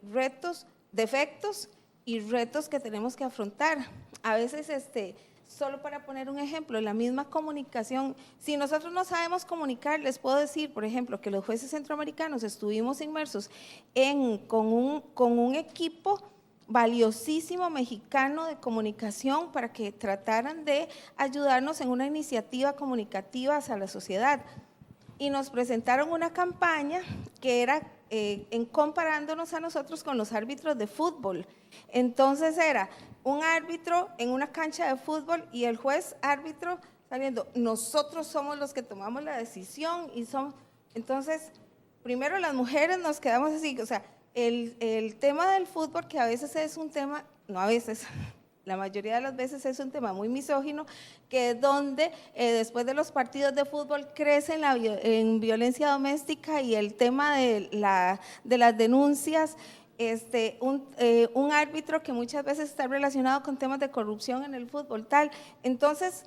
retos, defectos y retos que tenemos que afrontar. A veces, solo para poner un ejemplo, la misma comunicación, si nosotros no sabemos comunicar, les puedo decir, por ejemplo, que los jueces centroamericanos estuvimos inmersos con un equipo valiosísimo mexicano de comunicación para que trataran de ayudarnos en una iniciativa comunicativa hacia la sociedad. Y nos presentaron una campaña que era comparándonos a nosotros con los árbitros de fútbol. Entonces era un árbitro en una cancha de fútbol y el juez árbitro saliendo, nosotros somos los que tomamos la decisión y somos. Entonces, primero las mujeres nos quedamos así, o sea, el tema del fútbol, que a veces es un tema, no a veces, la mayoría de las veces es un tema muy misógino, que es donde después de los partidos de fútbol crece en violencia doméstica, y el tema de las denuncias un árbitro que muchas veces está relacionado con temas de corrupción en el fútbol, tal. Entonces,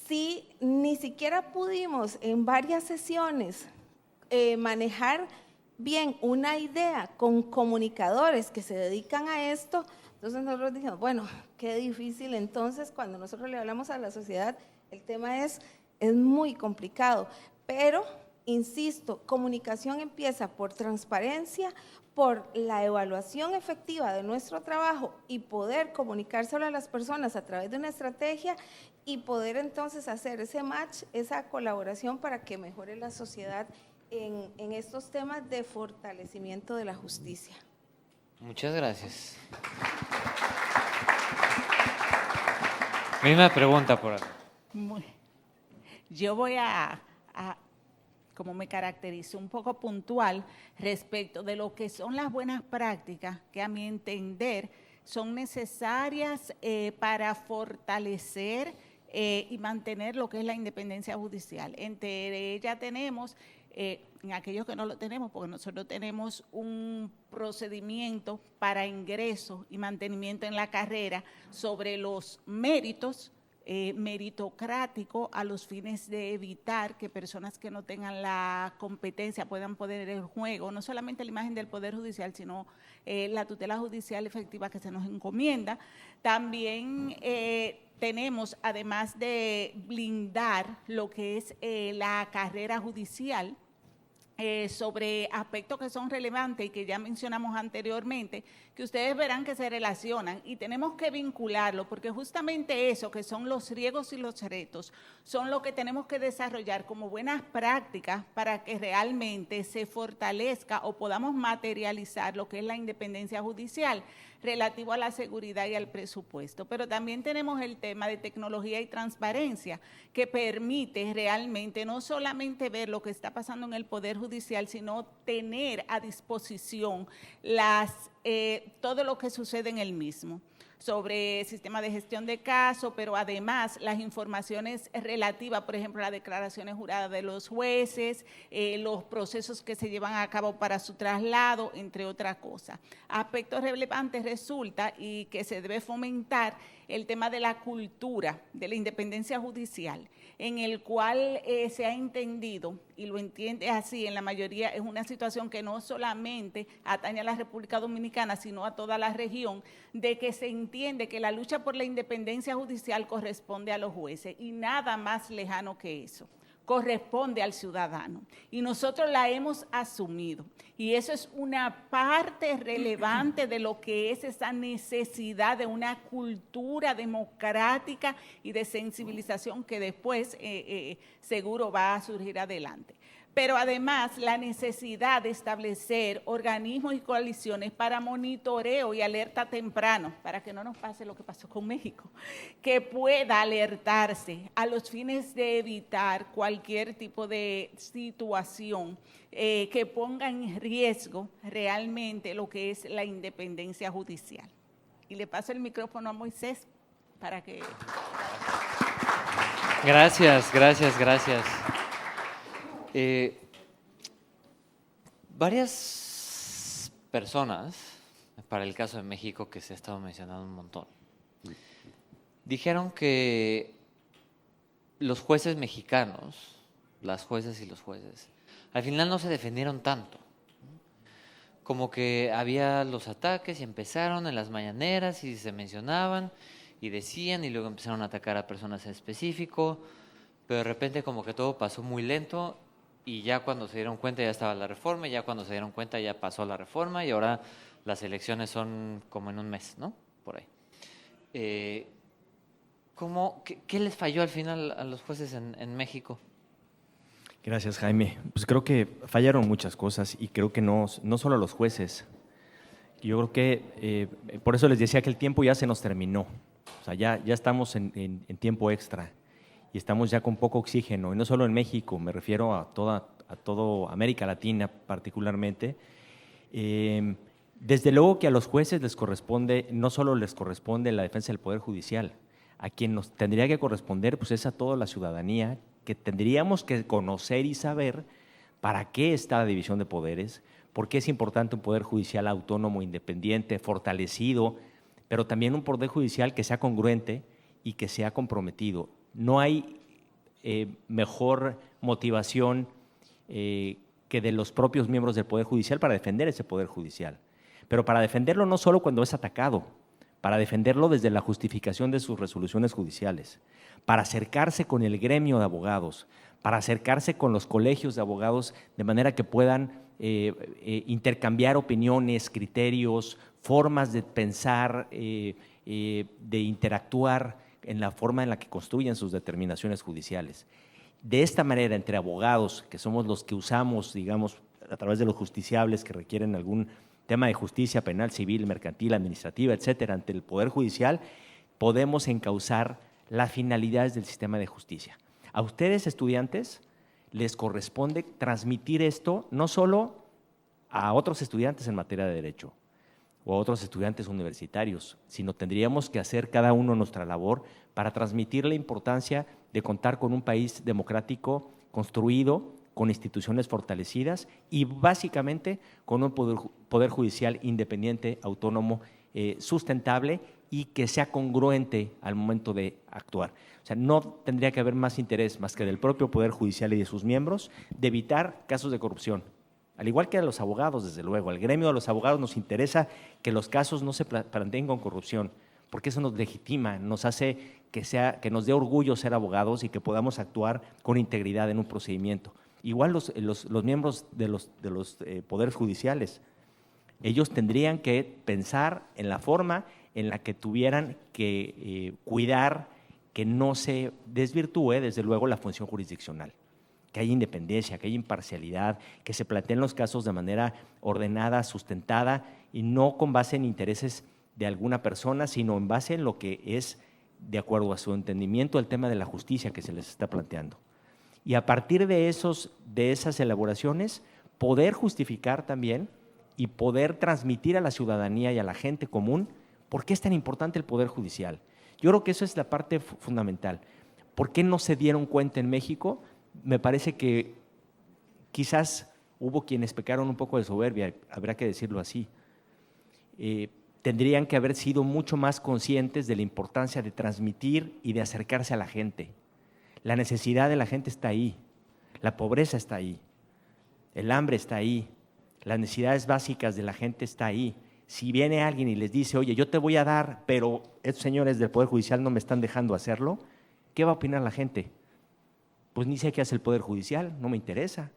si ni siquiera pudimos en varias sesiones manejar bien una idea con comunicadores que se dedican a esto, entonces nosotros dijimos, bueno, qué difícil. Entonces, cuando nosotros le hablamos a la sociedad, el tema es muy complicado, pero insisto, comunicación empieza por transparencia, por la evaluación efectiva de nuestro trabajo y poder comunicárselo a las personas a través de una estrategia y poder entonces hacer ese match, esa colaboración para que mejore la sociedad en estos temas de fortalecimiento de la justicia. Muchas gracias. Misma pregunta por acá. Yo voy a como me caracterizo, un poco puntual respecto de lo que son las buenas prácticas que a mi entender son necesarias para fortalecer y mantener lo que es la independencia judicial. Entre ellas tenemos, en aquellos que no lo tenemos, porque nosotros tenemos un procedimiento para ingreso y mantenimiento en la carrera sobre los méritos meritocrático a los fines de evitar que personas que no tengan la competencia puedan poner en juego no solamente la imagen del Poder Judicial, sino la tutela judicial efectiva que se nos encomienda. También tenemos, además de blindar lo que es la carrera judicial, sobre aspectos que son relevantes y que ya mencionamos anteriormente, que ustedes verán que se relacionan y tenemos que vincularlo, porque justamente eso, que son los riesgos y los retos, son lo que tenemos que desarrollar como buenas prácticas para que realmente se fortalezca o podamos materializar lo que es la independencia judicial relativo a la seguridad y al presupuesto. Pero también tenemos el tema de tecnología y transparencia, que permite realmente no solamente ver lo que está pasando en el Poder Judicial, sino tener a disposición todo lo que sucede en el mismo, sobre sistema de gestión de casos, pero además las informaciones relativas, por ejemplo, las declaraciones juradas de los jueces, los procesos que se llevan a cabo para su traslado, entre otras cosas. Aspectos relevantes resulta y que se debe fomentar el tema de la cultura de la independencia judicial, en el cual se ha entendido, y lo entiende así en la mayoría, es una situación que no solamente atañe a la República Dominicana, sino a toda la región, de que se entiende que la lucha por la independencia judicial corresponde a los jueces y nada más lejano que eso. Corresponde al ciudadano y nosotros la hemos asumido y eso es una parte relevante de lo que es esa necesidad de una cultura democrática y de sensibilización que después seguro va a surgir adelante. Pero además la necesidad de establecer organismos y coaliciones para monitoreo y alerta temprano, para que no nos pase lo que pasó con México, que pueda alertarse a los fines de evitar cualquier tipo de situación que ponga en riesgo realmente lo que es la independencia judicial. Y le paso el micrófono a Moisés para que… Gracias. Varias personas, para el caso de México que se ha estado mencionando un montón, dijeron que los jueces mexicanos, las jueces y los jueces, al final no se defendieron tanto. Como que había los ataques y empezaron en las mañaneras y se mencionaban y decían y luego empezaron a atacar a personas en específico, pero de repente como que todo pasó muy lento y ya cuando se dieron cuenta ya estaba la reforma, y ya cuando se dieron cuenta ya pasó la reforma y ahora las elecciones son como en un mes, ¿no? Por ahí. ¿Qué les falló al final a los jueces en México? Gracias, Jaime. Pues creo que fallaron muchas cosas y creo que no solo a los jueces. Yo creo que por eso les decía que el tiempo ya se nos terminó. O sea, ya estamos en tiempo extra y estamos ya con poco oxígeno. Y no solo en México, me refiero a toda América Latina particularmente. Desde luego que a los jueces les corresponde, no solo les corresponde la defensa del Poder Judicial, a quien nos tendría que corresponder pues es a toda la ciudadanía, que tendríamos que conocer y saber para qué está la división de poderes, por qué es importante un poder judicial autónomo, independiente, fortalecido, pero también un poder judicial que sea congruente y que sea comprometido. No hay mejor motivación que de los propios miembros del Poder Judicial para defender ese Poder Judicial. Pero para defenderlo no solo cuando es atacado, para defenderlo desde la justificación de sus resoluciones judiciales, para acercarse con el gremio de abogados, para acercarse con los colegios de abogados de manera que puedan intercambiar opiniones, criterios, formas de pensar, de interactuar en la forma en la que construyen sus determinaciones judiciales. De esta manera, entre abogados, que somos los que usamos, digamos, a través de los justiciables que requieren algún tema de justicia penal, civil, mercantil, administrativa, etcétera, ante el Poder Judicial, podemos encauzar las finalidades del sistema de justicia. A ustedes, estudiantes, les corresponde transmitir esto no solo a otros estudiantes en materia de derecho o a otros estudiantes universitarios, sino tendríamos que hacer cada uno nuestra labor para transmitir la importancia de contar con un país democrático construido, con instituciones fortalecidas y básicamente con un poder judicial independiente, autónomo, sustentable y que sea congruente al momento de actuar. O sea, no tendría que haber más interés más que del propio Poder Judicial y de sus miembros de evitar casos de corrupción. Al igual que a los abogados, desde luego, al gremio de los abogados nos interesa que los casos no se planteen con corrupción, porque eso nos legitima, nos hace que nos dé orgullo ser abogados y que podamos actuar con integridad en un procedimiento. Igual los miembros de los poderes judiciales, ellos tendrían que pensar en la forma en la que tuvieran que cuidar que no se desvirtúe, desde luego, la función jurisdiccional, que haya independencia, que haya imparcialidad, que se planteen los casos de manera ordenada, sustentada y no con base en intereses de alguna persona, sino en base en lo que es de acuerdo a su entendimiento el tema de la justicia que se les está planteando. Y a partir de esas elaboraciones, poder justificar también y poder transmitir a la ciudadanía y a la gente común por qué es tan importante el Poder Judicial. Yo creo que eso es la parte fundamental. ¿Por qué no se dieron cuenta en México? Me parece que quizás hubo quienes pecaron un poco de soberbia, habrá que decirlo así. Tendrían que haber sido mucho más conscientes de la importancia de transmitir y de acercarse a la gente. La necesidad de la gente está ahí, la pobreza está ahí, el hambre está ahí, las necesidades básicas de la gente está ahí. Si viene alguien y les dice, oye, yo te voy a dar, pero estos señores del Poder Judicial no me están dejando hacerlo, ¿qué va a opinar la gente? Pues ni sé qué hace el Poder Judicial, no me interesa.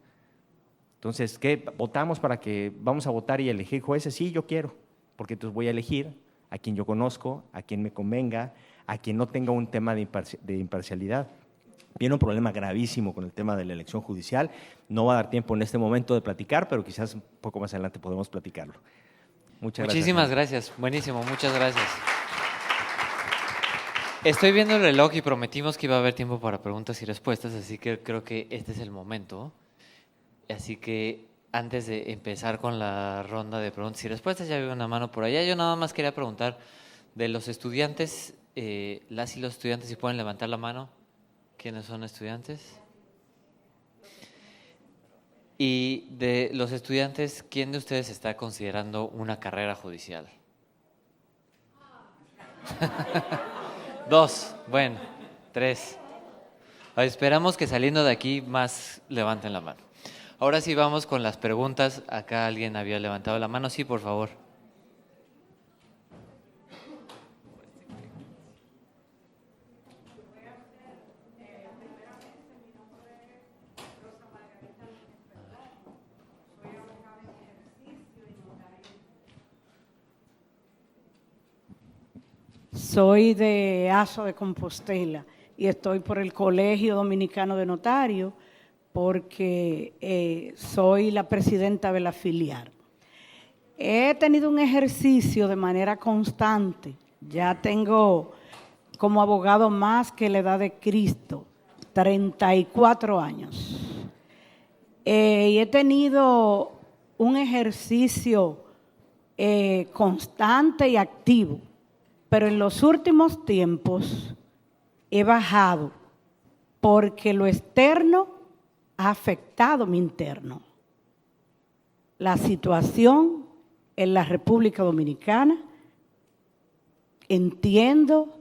Entonces, ¿qué? ¿Votamos para que vamos a votar y elegir jueces? Sí, yo quiero, porque entonces voy a elegir a quien yo conozco, a quien me convenga, a quien no tenga un tema de imparcialidad. Viene un problema gravísimo con el tema de la elección judicial. No va a dar tiempo en este momento de platicar, pero quizás un poco más adelante podemos platicarlo. Muchísimas gracias. Buenísimo, muchas gracias. Estoy viendo el reloj y prometimos que iba a haber tiempo para preguntas y respuestas, así que creo que este es el momento. Así que antes de empezar con la ronda de preguntas y respuestas, ya veo una mano por allá. Yo nada más quería preguntar de los estudiantes, las y los estudiantes, si pueden levantar la mano. ¿Quiénes son estudiantes? Y de los estudiantes, ¿quién de ustedes está considerando una carrera judicial? 2, bueno, 3. Esperamos que saliendo de aquí más levanten la mano. Ahora sí vamos con las preguntas. Acá alguien había levantado la mano. Sí, por favor. Soy de Aso de Compostela y estoy por el Colegio Dominicano de Notarios porque soy la presidenta de la filial. He tenido un ejercicio de manera constante. Ya tengo como abogado más que la edad de Cristo, 34 años. Y he tenido un ejercicio constante y activo. Pero en los últimos tiempos he bajado porque lo externo ha afectado mi interno. La situación en la República Dominicana, entiendo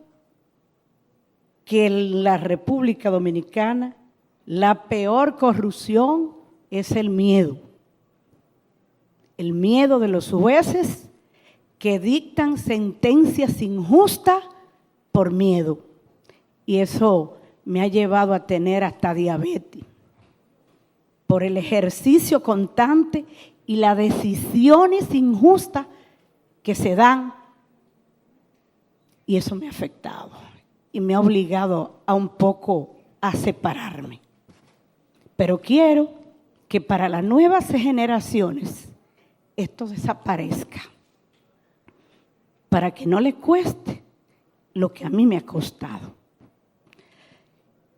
que en la República Dominicana la peor corrupción es el miedo. El miedo de los jueces que dictan sentencias injustas por miedo. Y eso me ha llevado a tener hasta diabetes. Por el ejercicio constante y las decisiones injustas que se dan. Y eso me ha afectado y me ha obligado a un poco a separarme. Pero quiero que para las nuevas generaciones esto desaparezca, para que no les cueste lo que a mí me ha costado.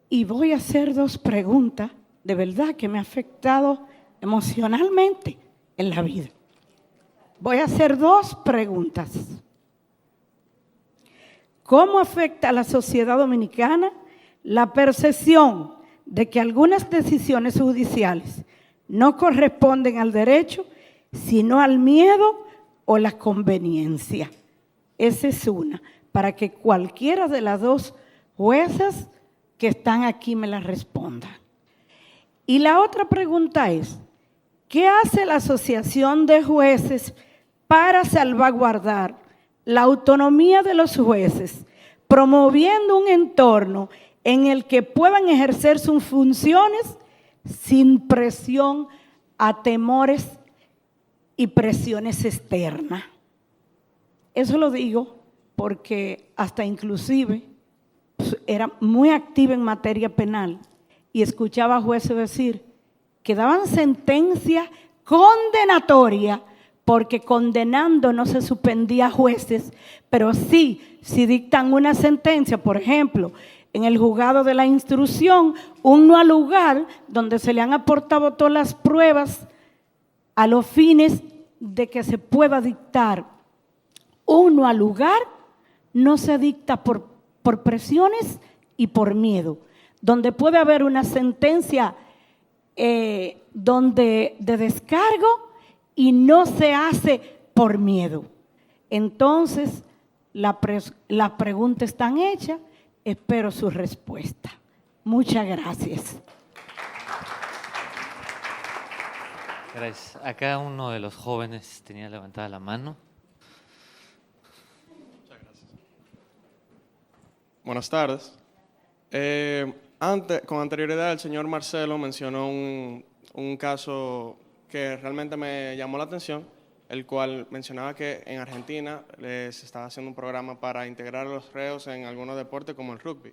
Y voy a hacer 2 preguntas, de verdad que me ha afectado emocionalmente en la vida. Voy a hacer 2 preguntas. ¿Cómo afecta a la sociedad dominicana la percepción de que algunas decisiones judiciales no corresponden al derecho, sino al miedo o la conveniencia? Esa es una, para que cualquiera de las 2 juezas que están aquí me la responda. Y la otra pregunta es, ¿qué hace la Asociación de Jueces para salvaguardar la autonomía de los jueces, promoviendo un entorno en el que puedan ejercer sus funciones sin presión a temores y presiones externas? Eso lo digo porque hasta inclusive era muy activa en materia penal y escuchaba a jueces decir que daban sentencia condenatoria porque condenando no se suspendía a jueces, pero sí, si dictan una sentencia, por ejemplo, en el juzgado de la instrucción, un no lugar donde se le han aportado todas las pruebas a los fines de que se pueda dictar un no lugar, no se dicta por presiones y por miedo, donde puede haber una sentencia donde de descargo y no se hace por miedo. Entonces, la pregunta está hecha, espero su respuesta. Muchas gracias. Gracias. Acá uno de los jóvenes tenía levantada la mano. Muchas gracias. Buenas tardes. Con anterioridad, el señor Marcelo mencionó un caso que realmente me llamó la atención, el cual mencionaba que en Argentina se estaba haciendo un programa para integrar a los reos en algunos deportes como el rugby.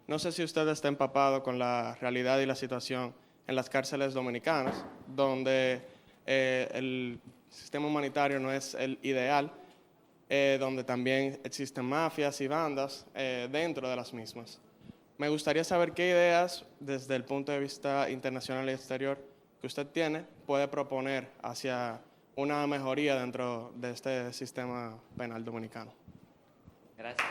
No sé si usted está empapado con la realidad y la situación en las cárceles dominicanas, donde el sistema humanitario no es el ideal, donde también existen mafias y bandas dentro de las mismas. Me gustaría saber qué ideas, desde el punto de vista internacional y exterior, que usted tiene, puede proponer hacia una mejoría dentro de este sistema penal dominicano. Gracias.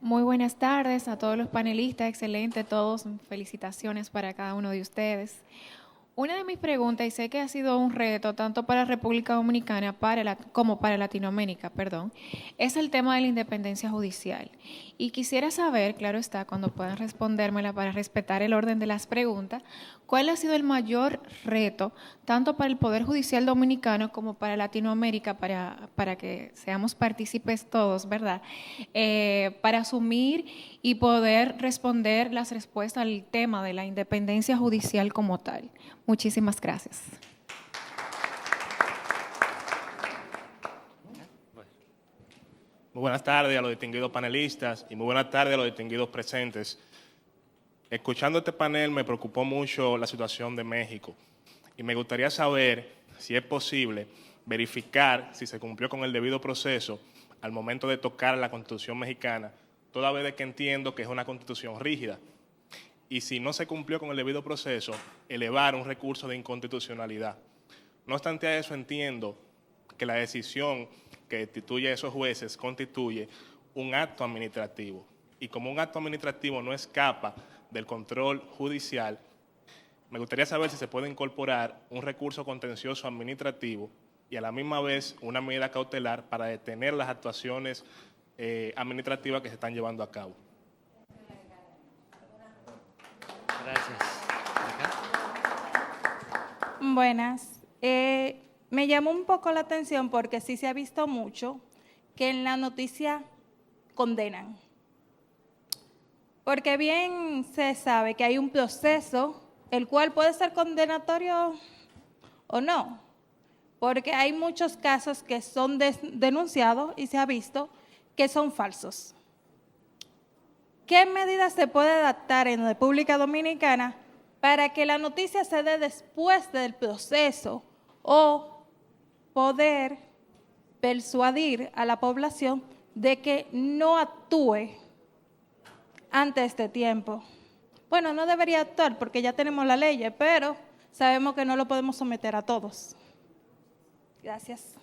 Muy buenas tardes a todos los panelistas, excelente todos, felicitaciones para cada uno de ustedes. Una de mis preguntas, y sé que ha sido un reto tanto para República Dominicana como para Latinoamérica, es el tema de la independencia judicial. Y quisiera saber, claro está, cuando puedan respondérmela para respetar el orden de las preguntas, ¿cuál ha sido el mayor reto tanto para el Poder Judicial Dominicano como para Latinoamérica, para que seamos partícipes todos, ¿verdad? Para asumir y poder responder las respuestas al tema de la independencia judicial como tal. Muchísimas gracias. Muy buenas tardes a los distinguidos panelistas y muy buenas tardes a los distinguidos presentes. Escuchando este panel me preocupó mucho la situación de México y me gustaría saber si es posible verificar si se cumplió con el debido proceso al momento de tocar la Constitución mexicana, toda vez que entiendo que es una Constitución rígida. Y si no se cumplió con el debido proceso, elevar un recurso de inconstitucionalidad. No obstante a eso, entiendo que la decisión que destituye a esos jueces constituye un acto administrativo. Y como un acto administrativo no escapa del control judicial, me gustaría saber si se puede incorporar un recurso contencioso administrativo y a la misma vez una medida cautelar para detener las actuaciones administrativas que se están llevando a cabo. Gracias. ¿Acá? Buenas. Me llamó un poco la atención porque sí se ha visto mucho que en la noticia condenan. Porque bien se sabe que hay un proceso el cual puede ser condenatorio o no. Porque hay muchos casos que son denunciados y se ha visto que son falsos. ¿Qué medidas se puede adaptar en República Dominicana para que la noticia se dé después del proceso o poder persuadir a la población de que no actúe antes de este tiempo? Bueno, no debería actuar porque ya tenemos la ley, pero sabemos que no lo podemos someter a todos. Gracias.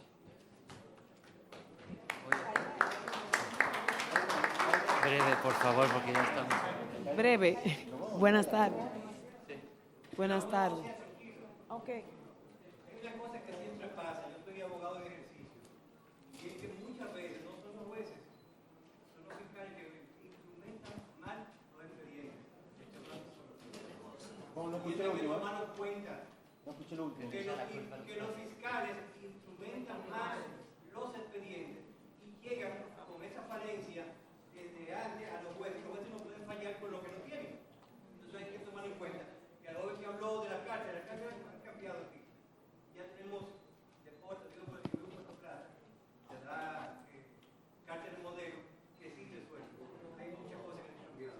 Breve, por favor, porque ya estamos. Breve. Buenas tardes. Buenas tardes. Okay. Una cosa que siempre pasa, yo soy abogado de ejercicio, y es que muchas veces no son los jueces, son los fiscales que instrumentan mal los expedientes. Y hay que tomarlo en cuenta, que los fiscales instrumentan mal los expedientes y llegan con esa falencia desde antes a los jueces. Los jueces no pueden fallar con lo que no tienen. Entonces hay que tomarlo en cuenta. Que a la vez que habló de la cárcel ha cambiado aquí. Ya tenemos deportes, digo, por el grupo de Plata, ¿verdad? Cárcel modelo, que sí resuelve. Hay muchas cosas que han cambiado.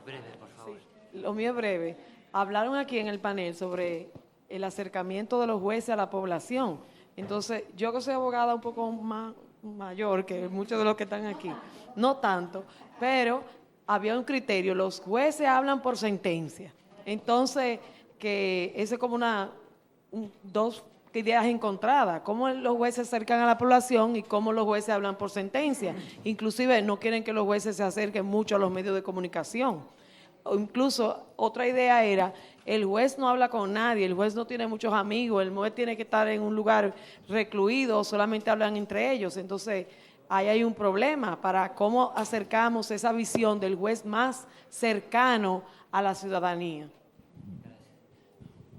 Breve, por favor. Sí, lo mío es breve. Hablaron aquí en el panel sobre el acercamiento de los jueces a la población. Entonces, yo que soy abogada un poco más mayor que muchos de los que están aquí, no tanto, pero había un criterio, los jueces hablan por sentencia. Entonces, que eso es como dos ideas encontradas, cómo los jueces se acercan a la población y cómo los jueces hablan por sentencia. Inclusive no quieren que los jueces se acerquen mucho a los medios de comunicación. O incluso otra idea era, el juez no habla con nadie, el juez no tiene muchos amigos, el juez tiene que estar en un lugar recluido, solamente hablan entre ellos. Entonces, ahí hay un problema para cómo acercamos esa visión del juez más cercano a la ciudadanía.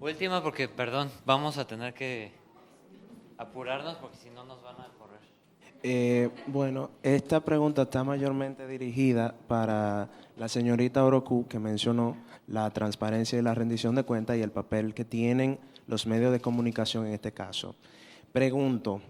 Última, porque, perdón, vamos a tener que apurarnos porque si no nos van a correr. Bueno, esta pregunta está mayormente dirigida para la señorita Orocu, que mencionó la transparencia y la rendición de cuentas y el papel que tienen los medios de comunicación en este caso. Pregunto,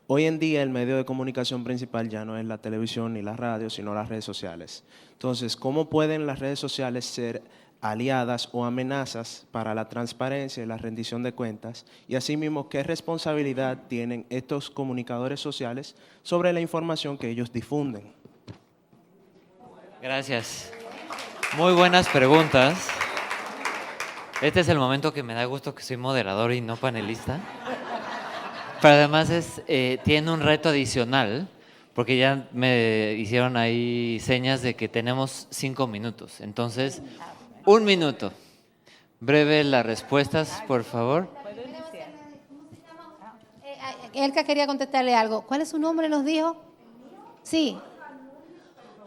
hoy en día el medio de comunicación principal ya no es la televisión ni la radio, sino las redes sociales. Entonces, ¿cómo pueden las redes sociales ser aliadas o amenazas para la transparencia y la rendición de cuentas? Y asimismo, ¿qué responsabilidad tienen estos comunicadores sociales sobre la información que ellos difunden? Gracias. Muy buenas preguntas. Este es el momento que me da gusto que soy moderador y no panelista. Pero además tiene un reto adicional, porque ya me hicieron ahí señas de que tenemos 5 minutos. Entonces, 1 minuto. Breve las respuestas, por favor. Elka quería contestarle algo. ¿Cuál es su nombre, nos dijo? Sí.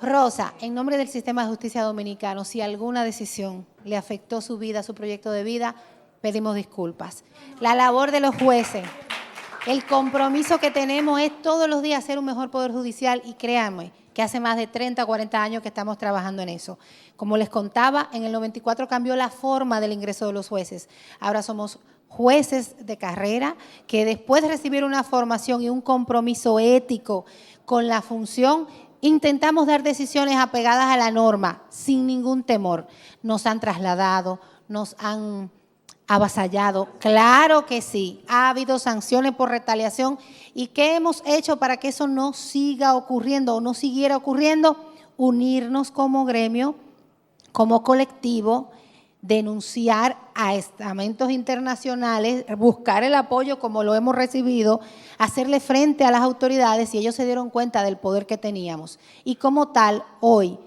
Rosa, en nombre del Sistema de Justicia Dominicano, si alguna decisión le afectó su vida, su proyecto de vida, pedimos disculpas. La labor de los jueces, el compromiso que tenemos es todos los días ser un mejor poder judicial y créanme que hace más de 30 o 40 años que estamos trabajando en eso. Como les contaba, en el 94 cambió la forma del ingreso de los jueces. Ahora somos jueces de carrera que después de recibir una formación y un compromiso ético con la función, intentamos dar decisiones apegadas a la norma, sin ningún temor. Nos han trasladado, nos han avasallado, claro que sí. Ha habido sanciones por retaliación. ¿Y qué hemos hecho para que eso no siga ocurriendo o no siguiera ocurriendo? Unirnos como gremio, como colectivo, denunciar a estamentos internacionales, buscar el apoyo como lo hemos recibido, hacerle frente a las autoridades y ellos se dieron cuenta del poder que teníamos. Y como tal, hoy,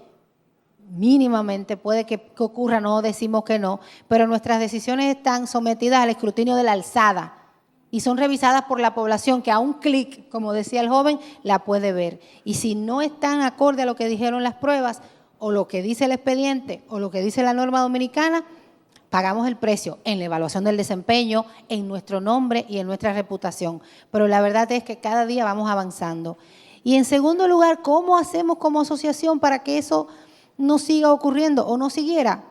mínimamente puede que ocurra, no decimos que no, pero nuestras decisiones están sometidas al escrutinio de la alzada y son revisadas por la población que a un clic, como decía el joven, la puede ver. Y si no están acorde a lo que dijeron las pruebas, o lo que dice el expediente, o lo que dice la norma dominicana, pagamos el precio en la evaluación del desempeño, en nuestro nombre y en nuestra reputación. Pero la verdad es que cada día vamos avanzando. Y en segundo lugar, ¿cómo hacemos como asociación para que eso no siga ocurriendo o no siguiera?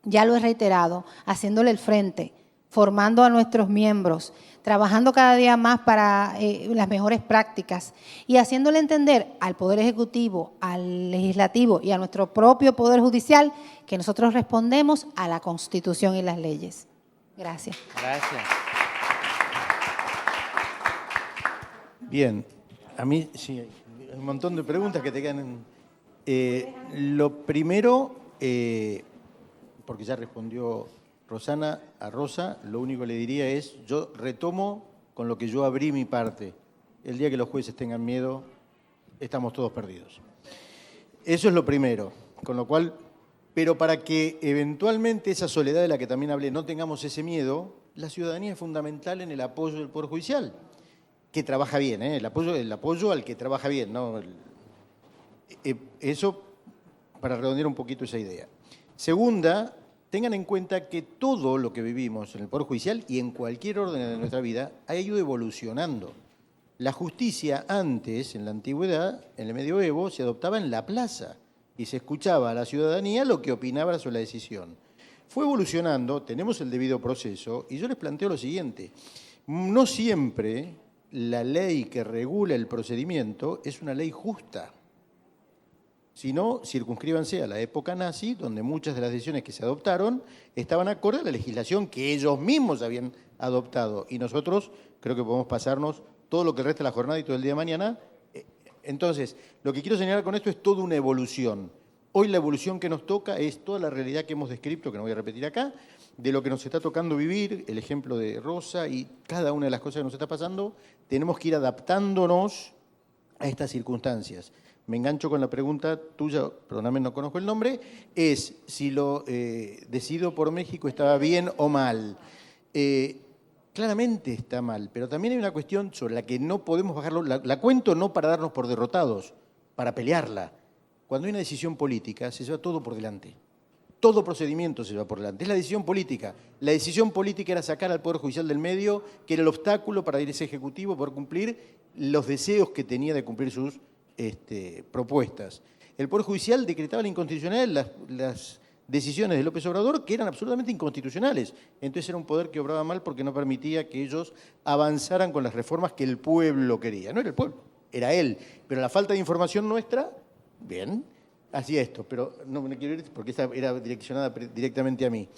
Ya lo he reiterado, haciéndole el frente, formando a nuestros miembros, trabajando cada día más para las mejores prácticas y haciéndole entender al Poder Ejecutivo, al Legislativo y a nuestro propio Poder Judicial que nosotros respondemos a la Constitución y las leyes. Gracias. Gracias. Bien, a mí sí, hay un montón de preguntas que te quedan. Lo primero, porque ya respondió Rosana, a Rosa, lo único que le diría es, yo retomo con lo que yo abrí mi parte. El día que los jueces tengan miedo, estamos todos perdidos. Eso es lo primero, con lo cual, pero para que eventualmente esa soledad de la que también hablé, no tengamos ese miedo, la ciudadanía es fundamental en el apoyo del Poder Judicial, que trabaja bien, el apoyo al que trabaja bien, ¿no? Eso, para redondear un poquito esa idea. Segunda, tengan en cuenta que todo lo que vivimos en el Poder Judicial y en cualquier orden de nuestra vida ha ido evolucionando. La justicia antes, en la antigüedad, en el medioevo, se adoptaba en la plaza y se escuchaba a la ciudadanía lo que opinaba sobre la decisión. Fue evolucionando, tenemos el debido proceso, y yo les planteo lo siguiente. No siempre la ley que regula el procedimiento es una ley justa. Si no, circunscríbanse a la época nazi, donde muchas de las decisiones que se adoptaron estaban acorde a la legislación que ellos mismos habían adoptado. Y nosotros creo que podemos pasarnos todo lo que resta de la jornada y todo el día de mañana. Entonces, lo que quiero señalar con esto es toda una evolución. Hoy la evolución que nos toca es toda la realidad que hemos descrito, que no voy a repetir acá, de lo que nos está tocando vivir, el ejemplo de Rosa y cada una de las cosas que nos está pasando, tenemos que ir adaptándonos a estas circunstancias. Me engancho con la pregunta tuya, perdóname, no conozco el nombre, es si lo decido por México estaba bien o mal. Claramente está mal, pero también hay una cuestión sobre la que no podemos bajarlo. La cuento no para darnos por derrotados, para pelearla. Cuando hay una decisión política, se lleva todo por delante. Todo procedimiento se lleva por delante. Es la decisión política. La decisión política era sacar al Poder Judicial del medio, que era el obstáculo para ir a ese Ejecutivo, poder cumplir los deseos que tenía de cumplir sus propuestas. El Poder Judicial decretaba la inconstitucionalidad las decisiones de López Obrador que eran absolutamente inconstitucionales. Entonces era un poder que obraba mal porque no permitía que ellos avanzaran con las reformas que el pueblo quería. No era el pueblo, era él. Pero la falta de información nuestra, bien, hacía esto. Pero no me quiero ir porque esta era direccionada directamente a mí.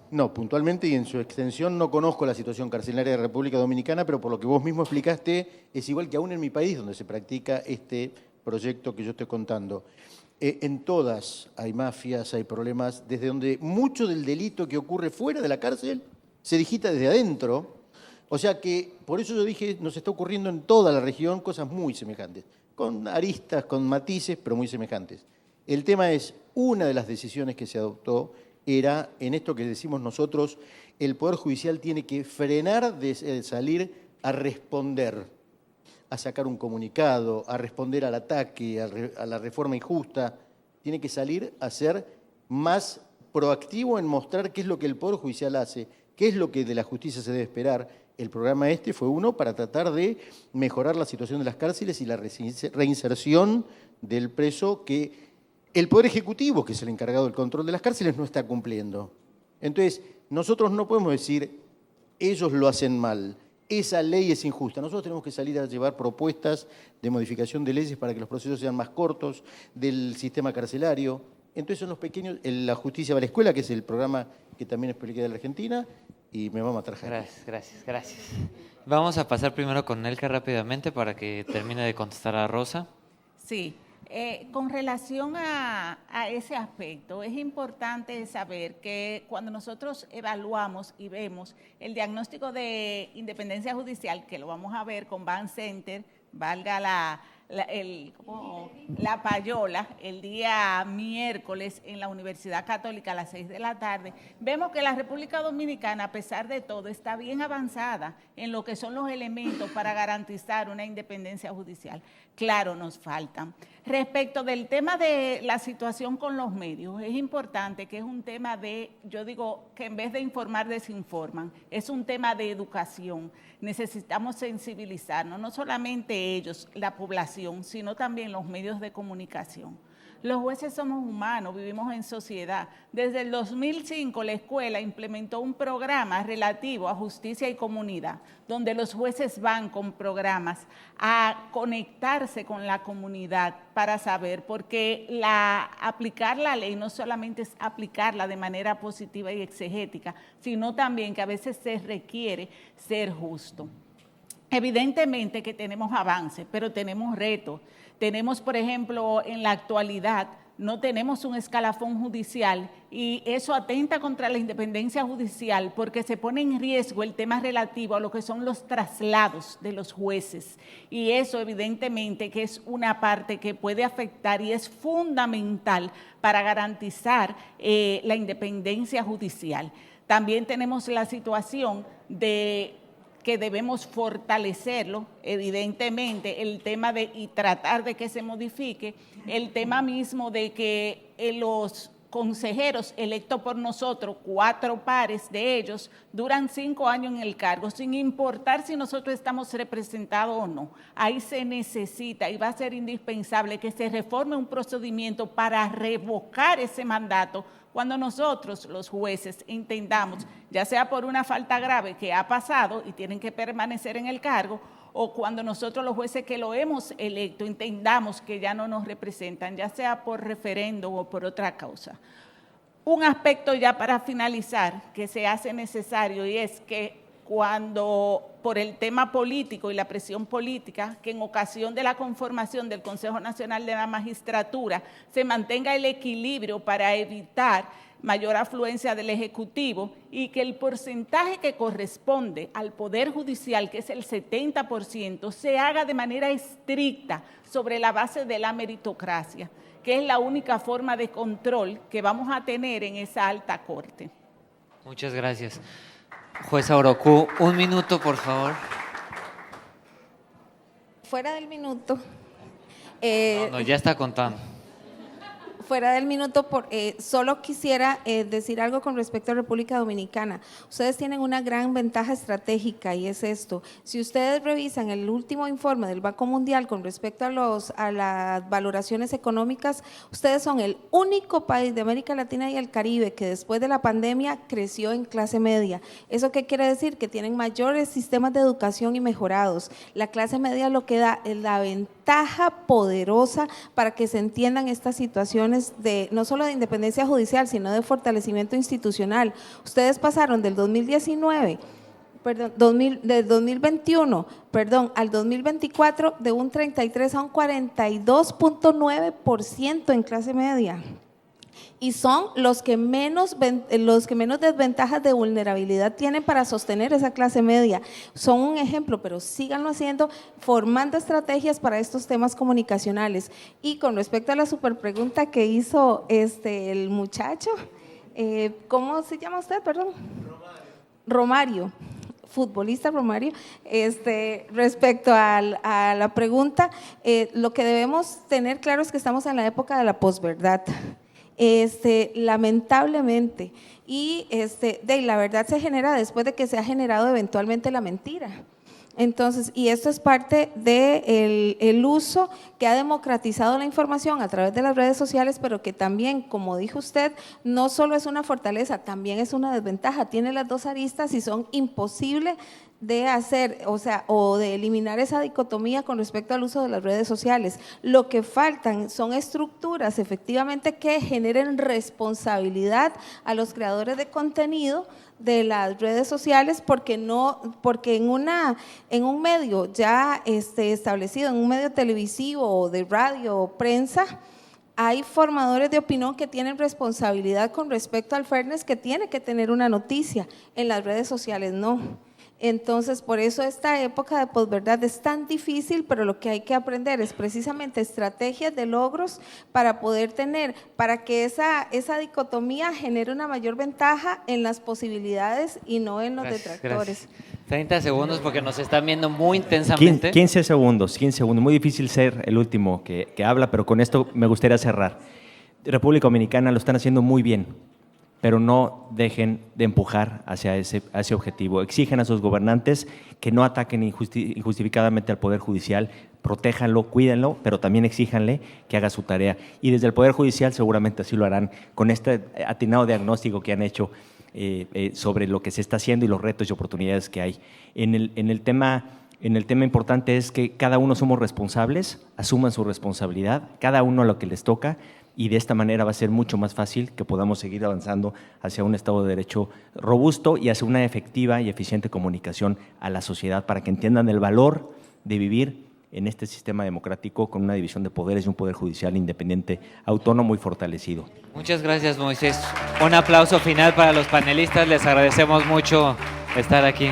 No, puntualmente y en su extensión no conozco la situación carcelaria de República Dominicana, pero por lo que vos mismo explicaste, es igual que aún en mi país donde se practica este proyecto que yo estoy contando. En todas hay mafias, hay problemas, desde donde mucho del delito que ocurre fuera de la cárcel se digita desde adentro. O sea que, por eso yo dije, nos está ocurriendo en toda la región cosas muy semejantes, con aristas, con matices, pero muy semejantes. El tema es, una de las decisiones que se adoptó era, en esto que decimos nosotros, el Poder Judicial tiene que frenar de salir a responder, a sacar un comunicado, a responder al ataque, a la reforma injusta. Tiene que salir a ser más proactivo en mostrar qué es lo que el Poder Judicial hace, qué es lo que de la justicia se debe esperar. El programa fue uno para tratar de mejorar la situación de las cárceles y la reinserción del preso que el Poder Ejecutivo, que es el encargado del control de las cárceles, no está cumpliendo. Entonces, nosotros no podemos decir, ellos lo hacen mal, esa ley es injusta. Nosotros tenemos que salir a llevar propuestas de modificación de leyes para que los procesos sean más cortos, del sistema carcelario. Entonces, son los pequeños, la justicia va a la escuela, que es el programa que también expliqué de la Argentina, y me va a matar. Gracias. Vamos a pasar primero con Nelka rápidamente para que termine de contestar a Rosa. Sí. Con relación a ese aspecto, es importante saber que cuando nosotros evaluamos y vemos el diagnóstico de independencia judicial, que lo vamos a ver con Van Center, valga la payola, el día miércoles en la Universidad Católica a las 6 de la tarde, vemos que la República Dominicana, a pesar de todo, está bien avanzada en lo que son los elementos para garantizar una independencia judicial. Claro, nos faltan. Respecto del tema de la situación con los medios, es importante que es un tema de, yo digo que en vez de informar, desinforman, es un tema de educación. Necesitamos sensibilizarnos, no solamente ellos, la población, sino también los medios de comunicación. Los jueces somos humanos, vivimos en sociedad. Desde el 2005 la escuela implementó un programa relativo a justicia y comunidad, donde los jueces van con programas a conectarse con la comunidad para saber, porque aplicar la ley no solamente es aplicarla de manera positiva y exegética, sino también que a veces se requiere ser justo. Evidentemente que tenemos avances, pero tenemos retos. Tenemos, por ejemplo, en la actualidad, no tenemos un escalafón judicial y eso atenta contra la independencia judicial porque se pone en riesgo el tema relativo a lo que son los traslados de los jueces. Y eso evidentemente que es una parte que puede afectar y es fundamental para garantizar la independencia judicial. También tenemos la situación de que debemos fortalecerlo, evidentemente, el tema y tratar de que se modifique, el tema mismo de que los consejeros electos por nosotros, 4 pares de ellos, duran 5 años en el cargo, sin importar si nosotros estamos representados o no. Ahí se necesita y va a ser indispensable que se reforme un procedimiento para revocar ese mandato cuando nosotros, los jueces, entendamos, ya sea por una falta grave que ha pasado y tienen que permanecer en el cargo, o cuando nosotros los jueces que lo hemos electo entendamos que ya no nos representan, ya sea por referéndum o por otra causa. Un aspecto ya para finalizar que se hace necesario y es que cuando por el tema político y la presión política, que en ocasión de la conformación del Consejo Nacional de la Magistratura se mantenga el equilibrio para evitar mayor afluencia del Ejecutivo y que el porcentaje que corresponde al Poder Judicial, que es el 70%, se haga de manera estricta sobre la base de la meritocracia, que es la única forma de control que vamos a tener en esa alta corte. Muchas gracias. Jueza Orocu, 1 minuto, por favor. Fuera del minuto. No, ya está contando. Fuera del minuto, solo quisiera decir algo con respecto a República Dominicana. Ustedes tienen una gran ventaja estratégica y es esto. Si ustedes revisan el último informe del Banco Mundial con respecto a las valoraciones económicas, ustedes son el único país de América Latina y el Caribe que después de la pandemia creció en clase media. ¿Eso qué quiere decir? Que tienen mayores sistemas de educación y mejorados. La clase media lo que da es la ventaja poderosa para que se entiendan estas situaciones no solo de independencia judicial, sino de fortalecimiento institucional. Ustedes pasaron del 2021 al 2024 de un 33 a un 42.9% en clase media. Y son los que menos desventajas de vulnerabilidad tienen para sostener esa clase media. Son un ejemplo, pero síganlo haciendo, formando estrategias para estos temas comunicacionales. Y con respecto a la superpregunta que hizo el muchacho, ¿cómo se llama usted, perdón? Romario. Futbolista Romario, respecto a la pregunta, lo que debemos tener claro es que estamos en la época de la posverdad. Lamentablemente, y la verdad se genera después de que se ha generado eventualmente la mentira. Entonces, y esto es parte del uso que ha democratizado la información a través de las redes sociales, pero que también, como dijo usted, no solo es una fortaleza, también es una desventaja, tiene las dos aristas y son imposibles de hacer, o de eliminar esa dicotomía con respecto al uso de las redes sociales. Lo que faltan son estructuras efectivamente que generen responsabilidad a los creadores de contenido de las redes sociales porque en un medio ya establecido, en un medio televisivo o de radio o prensa, hay formadores de opinión que tienen responsabilidad con respecto al fairness que tiene que tener una noticia. En las redes sociales no. Entonces, por eso esta época de posverdad es tan difícil, pero lo que hay que aprender es precisamente estrategias de logros para poder tener, para que esa dicotomía genere una mayor ventaja en las posibilidades y no en los detractores. Gracias. 30 segundos porque nos están viendo muy intensamente. 15 segundos. Muy difícil ser el último que habla, pero con esto me gustaría cerrar. República Dominicana lo están haciendo muy bien, pero no dejen de empujar hacia ese objetivo. Exigen a sus gobernantes que no ataquen injustificadamente al Poder Judicial, protéjanlo, cuídenlo, pero también exíjanle que haga su tarea. Y desde el Poder Judicial seguramente así lo harán con este atinado diagnóstico que han hecho sobre lo que se está haciendo y los retos y oportunidades que hay. En el tema importante es que cada uno somos responsables, asuman su responsabilidad, cada uno a lo que les toca, y de esta manera va a ser mucho más fácil que podamos seguir avanzando hacia un Estado de Derecho robusto y hacia una efectiva y eficiente comunicación a la sociedad para que entiendan el valor de vivir en este sistema democrático con una división de poderes y un poder judicial independiente, autónomo y fortalecido. Muchas gracias, Moisés. Un aplauso final para los panelistas. Les agradecemos mucho estar aquí.